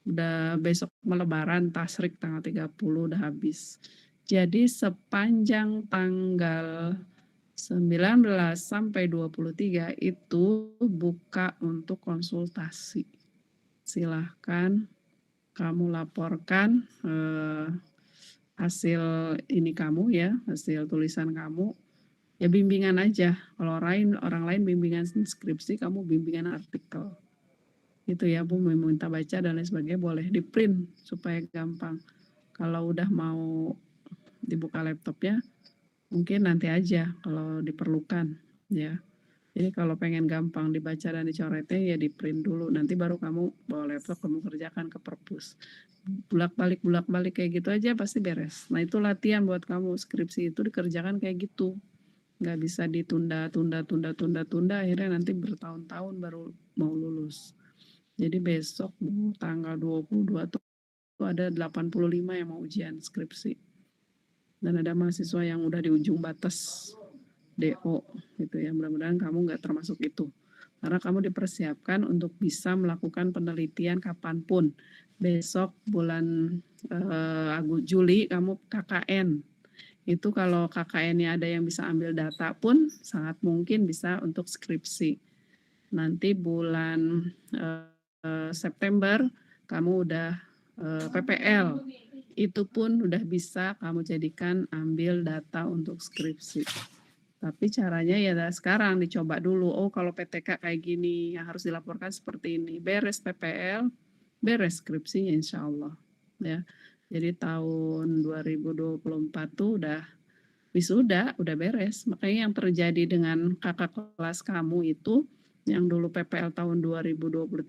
Udah besok melebaran, tasrik tanggal 30 udah habis. Jadi sepanjang tanggal 19 sampai 23 itu buka untuk konsultasi. Silahkan kamu laporkan hasil ini kamu ya, hasil tulisan kamu. Ya bimbingan aja. Kalau orang lain bimbingan skripsi, kamu bimbingan artikel. Itu ya Bu, meminta baca dan lain sebagainya boleh di print supaya gampang. Kalau udah mau dibuka laptopnya, mungkin nanti aja kalau diperlukan ya. Jadi kalau pengen gampang dibaca dan dicoretnya ya di print dulu. Nanti baru kamu bawa laptop, kamu kerjakan ke perpus. Bulak-balik kayak gitu aja pasti beres. Nah itu latihan buat kamu, skripsi itu dikerjakan kayak gitu. Nggak bisa ditunda, akhirnya nanti bertahun-tahun baru mau lulus. Jadi besok tanggal 22 tuh ada 85 yang mau ujian skripsi. Dan ada mahasiswa yang udah di ujung batas DO gitu ya. Mudah-mudahan kamu nggak termasuk itu. Karena kamu dipersiapkan untuk bisa melakukan penelitian kapanpun. Besok bulan Juli kamu KKN. Itu kalau KKN-nya ada yang bisa ambil data pun sangat mungkin bisa untuk skripsi. Nanti bulan September kamu udah PPL. Itu pun udah bisa kamu jadikan ambil data untuk skripsi. Tapi caranya ya sekarang dicoba dulu. Oh kalau PTK kayak gini, yang harus dilaporkan seperti ini. Beres PPL, beres skripsinya insya Allah. Ya. Jadi tahun 2024 tuh udah wisuda, udah beres. Makanya yang terjadi dengan kakak kelas kamu itu, yang dulu PPL tahun 2022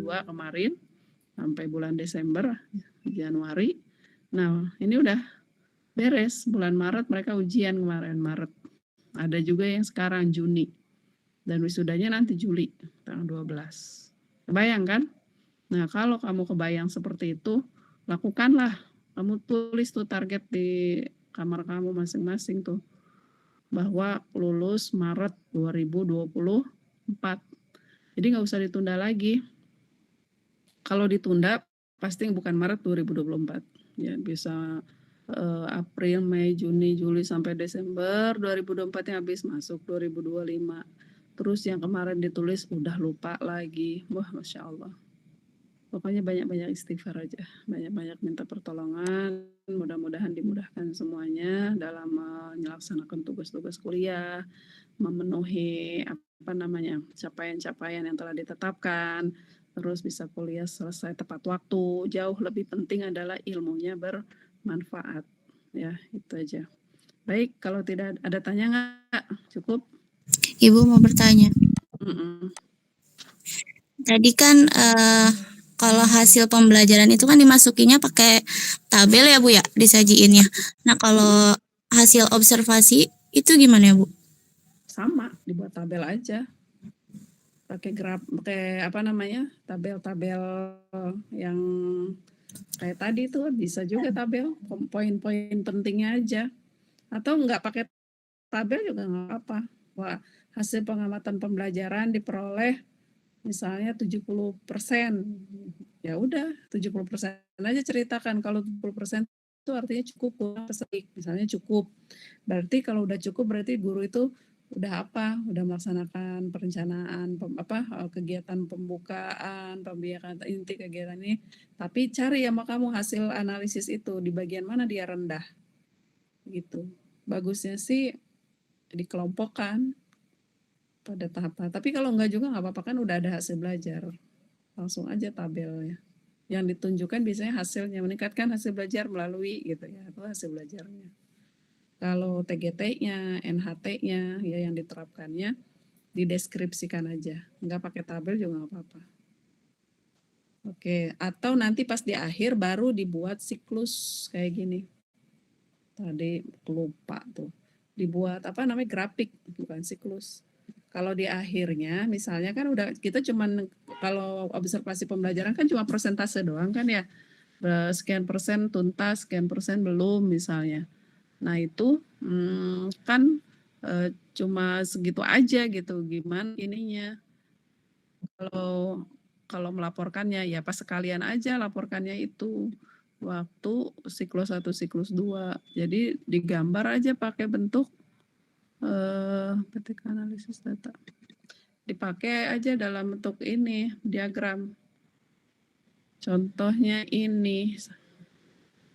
kemarin, sampai bulan Desember, Januari. Nah ini udah beres, bulan Maret mereka ujian kemarin Maret. Ada juga yang sekarang Juni. Dan wisudanya nanti Juli, tanggal 12. Kebayang kan? Nah kalau kamu kebayang seperti itu, lakukanlah. Kamu tulis tuh target di kamar kamu masing-masing tuh. Bahwa lulus Maret 2024. Jadi nggak usah ditunda lagi. Kalau ditunda, pasti bukan Maret 2024. Ya bisa April, Mei, Juni, Juli sampai Desember 2024 yang habis masuk 2025. terus yang kemarin ditulis udah lupa lagi. Wah, Masya Allah. Pokoknya banyak-banyak istighfar aja, banyak-banyak minta pertolongan, mudah-mudahan dimudahkan semuanya dalam melaksanakan tugas-tugas kuliah, memenuhi capaian-capaian yang telah ditetapkan, terus bisa kuliah selesai tepat waktu. Jauh lebih penting adalah ilmunya bermanfaat. Ya, itu aja. Baik, kalau tidak ada tanya nggak? Cukup? Ibu mau bertanya. Mm-mm. Tadi kan kalau hasil pembelajaran itu kan dimasukinya pakai tabel ya Bu ya, disajiinnya. Nah, kalau hasil observasi itu gimana ya Bu? Sama, dibuat tabel aja. Pakai tabel-tabel yang kayak tadi tuh bisa juga tabel poin-poin pentingnya aja, atau nggak pakai tabel juga nggak apa. Wah, hasil pengamatan pembelajaran diperoleh misalnya 70%, ya udah 70% aja ceritakan. Kalau 70% itu artinya cukup, kurang pesetik misalnya cukup, berarti kalau udah cukup berarti guru itu udah melaksanakan perencanaan kegiatan pembukaan, pembiakan inti kegiatan ini. Tapi cari sama kamu hasil analisis itu di bagian mana dia rendah gitu. Bagusnya sih dikelompokkan pada tahap-tahap. Tapi kalau enggak juga nggak apa-apa, kan udah ada hasil belajar, langsung aja tabelnya. Yang ditunjukkan biasanya hasilnya, meningkatkan hasil belajar melalui gitu ya, itu hasil belajarnya. Kalau TGT-nya, NHT-nya, ya yang diterapkannya, dideskripsikan aja. Nggak pakai tabel juga nggak apa-apa. Oke, atau nanti pas di akhir baru dibuat siklus kayak gini. Tadi lupa tuh. Dibuat grafik, bukan siklus. Kalau di akhirnya, misalnya kan udah kita cuman, kalau observasi pembelajaran kan cuma persentase doang kan ya. Sekian persen tuntas, sekian persen belum misalnya. Nah itu kan cuma segitu aja gitu. Gimana ininya? Kalau melaporkannya ya pas sekalian aja laporkannya itu waktu siklus 1, siklus 2. Jadi digambar aja pakai bentuk ketika analisis data. Dipakai aja dalam bentuk ini, diagram. Contohnya ini.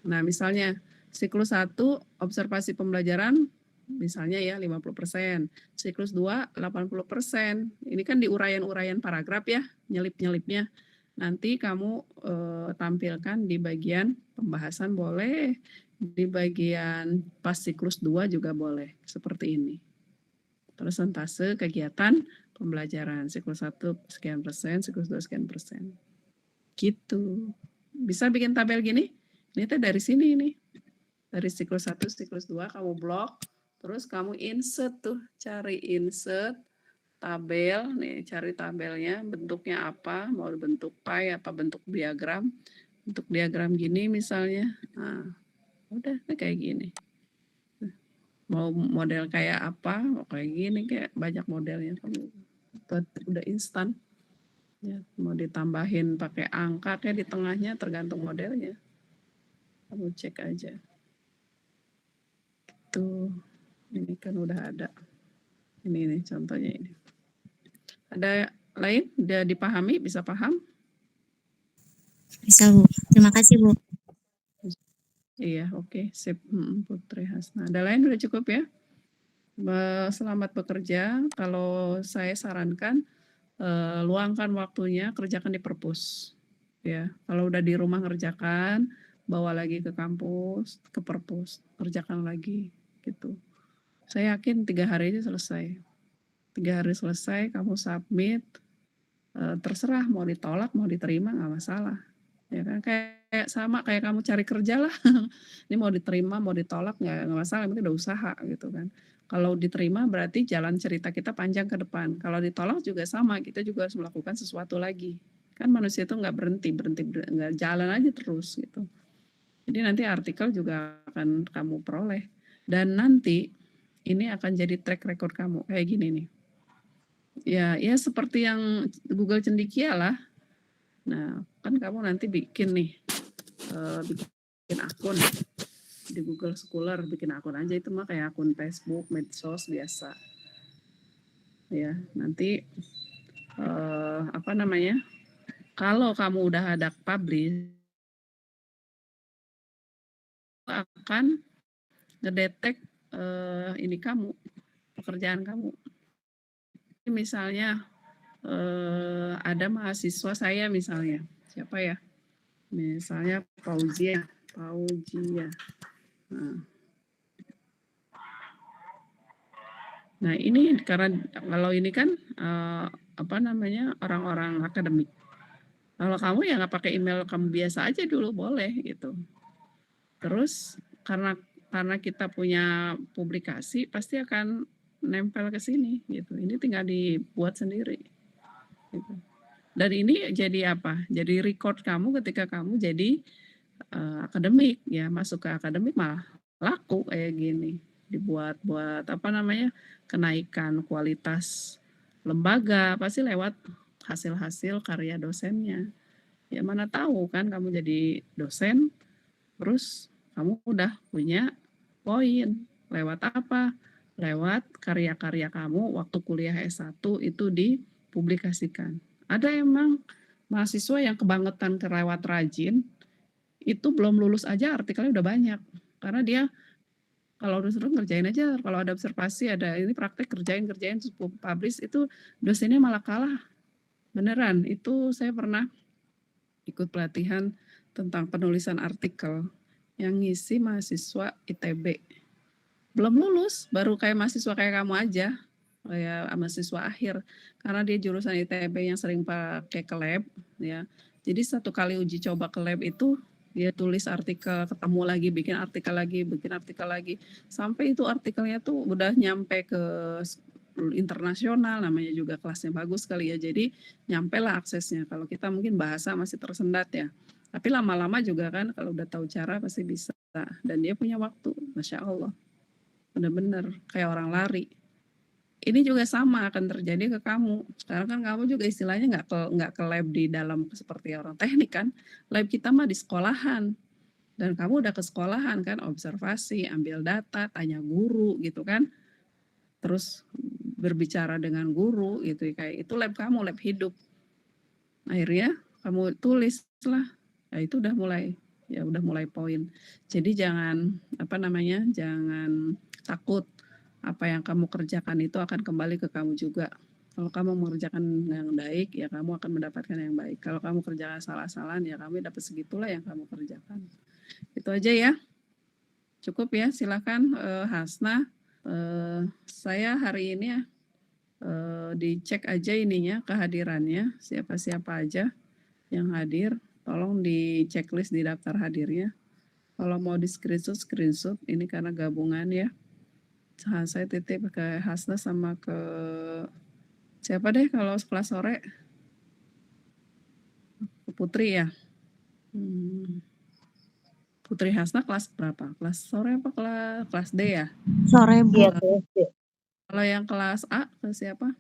Nah, misalnya siklus 1 observasi pembelajaran misalnya ya 50%, siklus 2 80%. Ini kan di uraian-uraian paragraf ya, nyelip-nyelipnya. Nanti kamu tampilkan di bagian pembahasan boleh, di bagian pas siklus 2 juga boleh, seperti ini. Persentase kegiatan pembelajaran, siklus 1 sekian persen, siklus 2 sekian persen. Gitu. Bisa bikin tabel gini? Ini tuh dari sini nih. Dari siklus 1, siklus 2 kamu blok, terus kamu insert tuh, cari insert tabel, nih cari tabelnya, bentuknya apa, mau bentuk pie apa bentuk diagram. Untuk diagram gini misalnya. Nah, udah kayak gini. Mau model kayak apa, mau kayak gini, kayak banyak modelnya, kamu udah instan. Ya, mau ditambahin pakai angka kayak di tengahnya tergantung modelnya. Kamu cek aja. Tuh, ini kan udah ada. Ini nih contohnya ini. Ada lain? Udah dipahami? Bisa paham? Bisa Bu. Terima kasih Bu. Iya, oke. Sip. Putri Hasna. Ada lain udah cukup ya? Selamat bekerja. Kalau saya sarankan, luangkan waktunya, kerjakan di perpus. Ya, kalau udah di rumah ngerjakan, bawa lagi ke kampus, ke perpus, kerjakan lagi gitu. Saya yakin 3 hari aja selesai. 3 hari selesai, kamu submit, terserah mau ditolak, mau diterima nggak masalah. Ya kan, kayak sama kayak kamu cari kerja lah. Ini mau diterima, mau ditolak nggak masalah, yang penting udah usaha gitu kan. Kalau diterima berarti jalan cerita kita panjang ke depan. Kalau ditolak juga sama, kita juga harus melakukan sesuatu lagi. Kan manusia itu nggak berhenti, nggak jalan aja terus gitu. Jadi nanti artikel juga akan kamu peroleh. Dan nanti ini akan jadi track record kamu kayak gini nih. Ya seperti yang Google Cendekia lah. Nah, kan kamu nanti bikin nih, bikin akun di Google Scholar, bikin akun aja, itu mah kayak akun Facebook, medsos biasa. ya. Nanti apa namanya? Kalau kamu udah ada publish akan ngedetek ini kamu, pekerjaan kamu. Misalnya ada mahasiswa saya misalnya, siapa ya? Misalnya Fauzia. Nah ini karena kalau ini kan apa namanya orang-orang akademik. Kalau kamu ya nggak pakai email kamu biasa aja dulu boleh gitu. Terus karena kita punya publikasi pasti akan nempel ke sini gitu. Ini tinggal dibuat sendiri. Gitu. Dan ini jadi apa? Jadi record kamu ketika kamu jadi akademik ya, masuk ke akademik malah laku kayak gini. Dibuat apa namanya? Kenaikan kualitas lembaga pasti lewat hasil-hasil karya dosennya. Ya mana tahu kan kamu jadi dosen terus kamu udah punya poin. Lewat apa? Lewat karya-karya kamu waktu kuliah S1 itu dipublikasikan. Ada emang mahasiswa yang kebangetan kelewat rajin, itu belum lulus aja artikelnya udah banyak. Karena dia kalau disuruh ngerjain aja, kalau ada observasi, ada ini praktek kerjain terus publish itu dosennya malah kalah. Beneran, itu saya pernah ikut pelatihan tentang penulisan artikel yang ngisi mahasiswa ITB. Belum lulus, baru kayak mahasiswa kayak kamu aja, kayak mahasiswa akhir. Karena dia jurusan ITB yang sering pakai ke lab, ya. Jadi satu kali uji coba ke lab itu dia tulis artikel, ketemu lagi, bikin artikel lagi, sampai itu artikelnya tuh udah nyampe ke internasional, namanya juga kelasnya bagus kali ya, jadi nyampe lah aksesnya. Kalau kita mungkin bahasa masih tersendat ya, tapi lama-lama juga kan kalau udah tahu cara pasti bisa. Dan dia punya waktu, Masya Allah, benar-benar kayak orang lari. Ini juga sama akan terjadi ke kamu. Sekarang kan kamu juga istilahnya nggak ke lab di dalam seperti orang teknik kan. Lab kita mah di sekolahan. Dan kamu udah ke sekolahan kan, observasi, ambil data, tanya guru gitu kan. Terus berbicara dengan guru gitu, kayak itu lab kamu, lab hidup. Akhirnya kamu tulis lah. Ya itu udah mulai poin. Jadi jangan jangan takut. Apa yang kamu kerjakan itu akan kembali ke kamu juga. Kalau kamu mengerjakan yang baik, ya kamu akan mendapatkan yang baik. Kalau kamu kerjakan salah-salahan, ya kamu dapat segitulah yang kamu kerjakan. Itu aja ya. Cukup ya, silakan Hasna. Saya hari ini ya dicek aja ininya, kehadirannya, siapa-siapa aja yang hadir. Tolong di checklist di daftar hadirnya. Kalau mau di screenshot, ini karena gabungan ya. Saya titip ke Hasna sama ke siapa deh kalau kelas sore? Ke Putri ya. Putri Hasna kelas berapa? Kelas sore apa kelas D ya? Sore, Bu. Iya, Kalau yang kelas A ke siapa?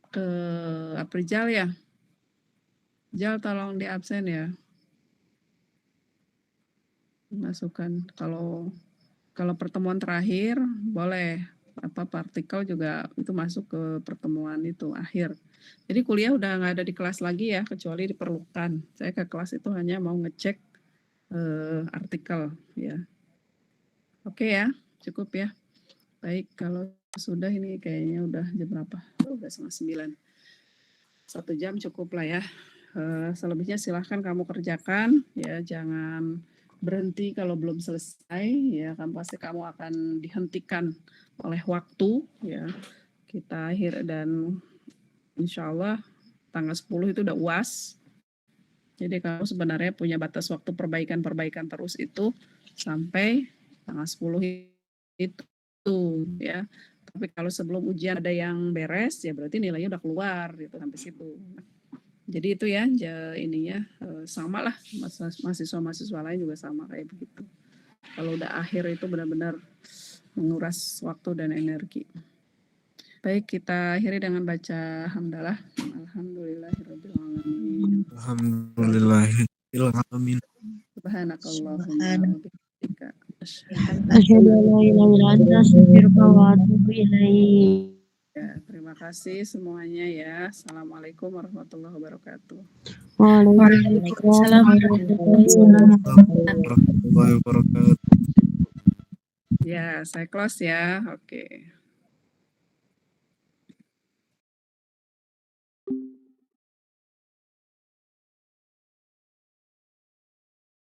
Ke Aprijal ya. Jal tolong di absen ya. Masukkan kalau pertemuan terakhir boleh partikel juga itu masuk ke pertemuan itu akhir. Jadi kuliah udah nggak ada di kelas lagi ya, kecuali diperlukan. Saya ke kelas itu hanya mau ngecek artikel ya. Oke ya, cukup ya. Baik, kalau sudah ini kayaknya udah jam berapa? Udah 8:30. 1 jam cukup lah ya. Selebihnya silahkan kamu kerjakan ya, jangan berhenti kalau belum selesai ya, kan pasti kamu akan dihentikan oleh waktu ya. Kita akhir dan insya Allah tanggal 10 itu udah UAS. Jadi kamu sebenarnya punya batas waktu perbaikan terus itu sampai tanggal 10 itu ya. Tapi kalau sebelum ujian ada yang beres ya berarti nilainya udah keluar gitu sampai situ. Jadi itu ya ininya sama lah, mahasiswa lain juga sama kayak begitu. Kalau udah akhir itu benar-benar menguras waktu dan energi. Baik, kita akhiri dengan baca hamdalah. Alhamdulillahirabbil alamin. Alhamdulillahirabbil alamin. Subhanakallahumma wa bihamdika Asyhadu an la ilaha illa anta astaghfiruka wa atubu ilaik. Ya, terima kasih semuanya ya. Assalamualaikum warahmatullahi wabarakatuh. Waalaikumsalam warahmatullahi wabarakatuh. warahmatullahi wabarakatuh. Ya, saya close ya. Oke.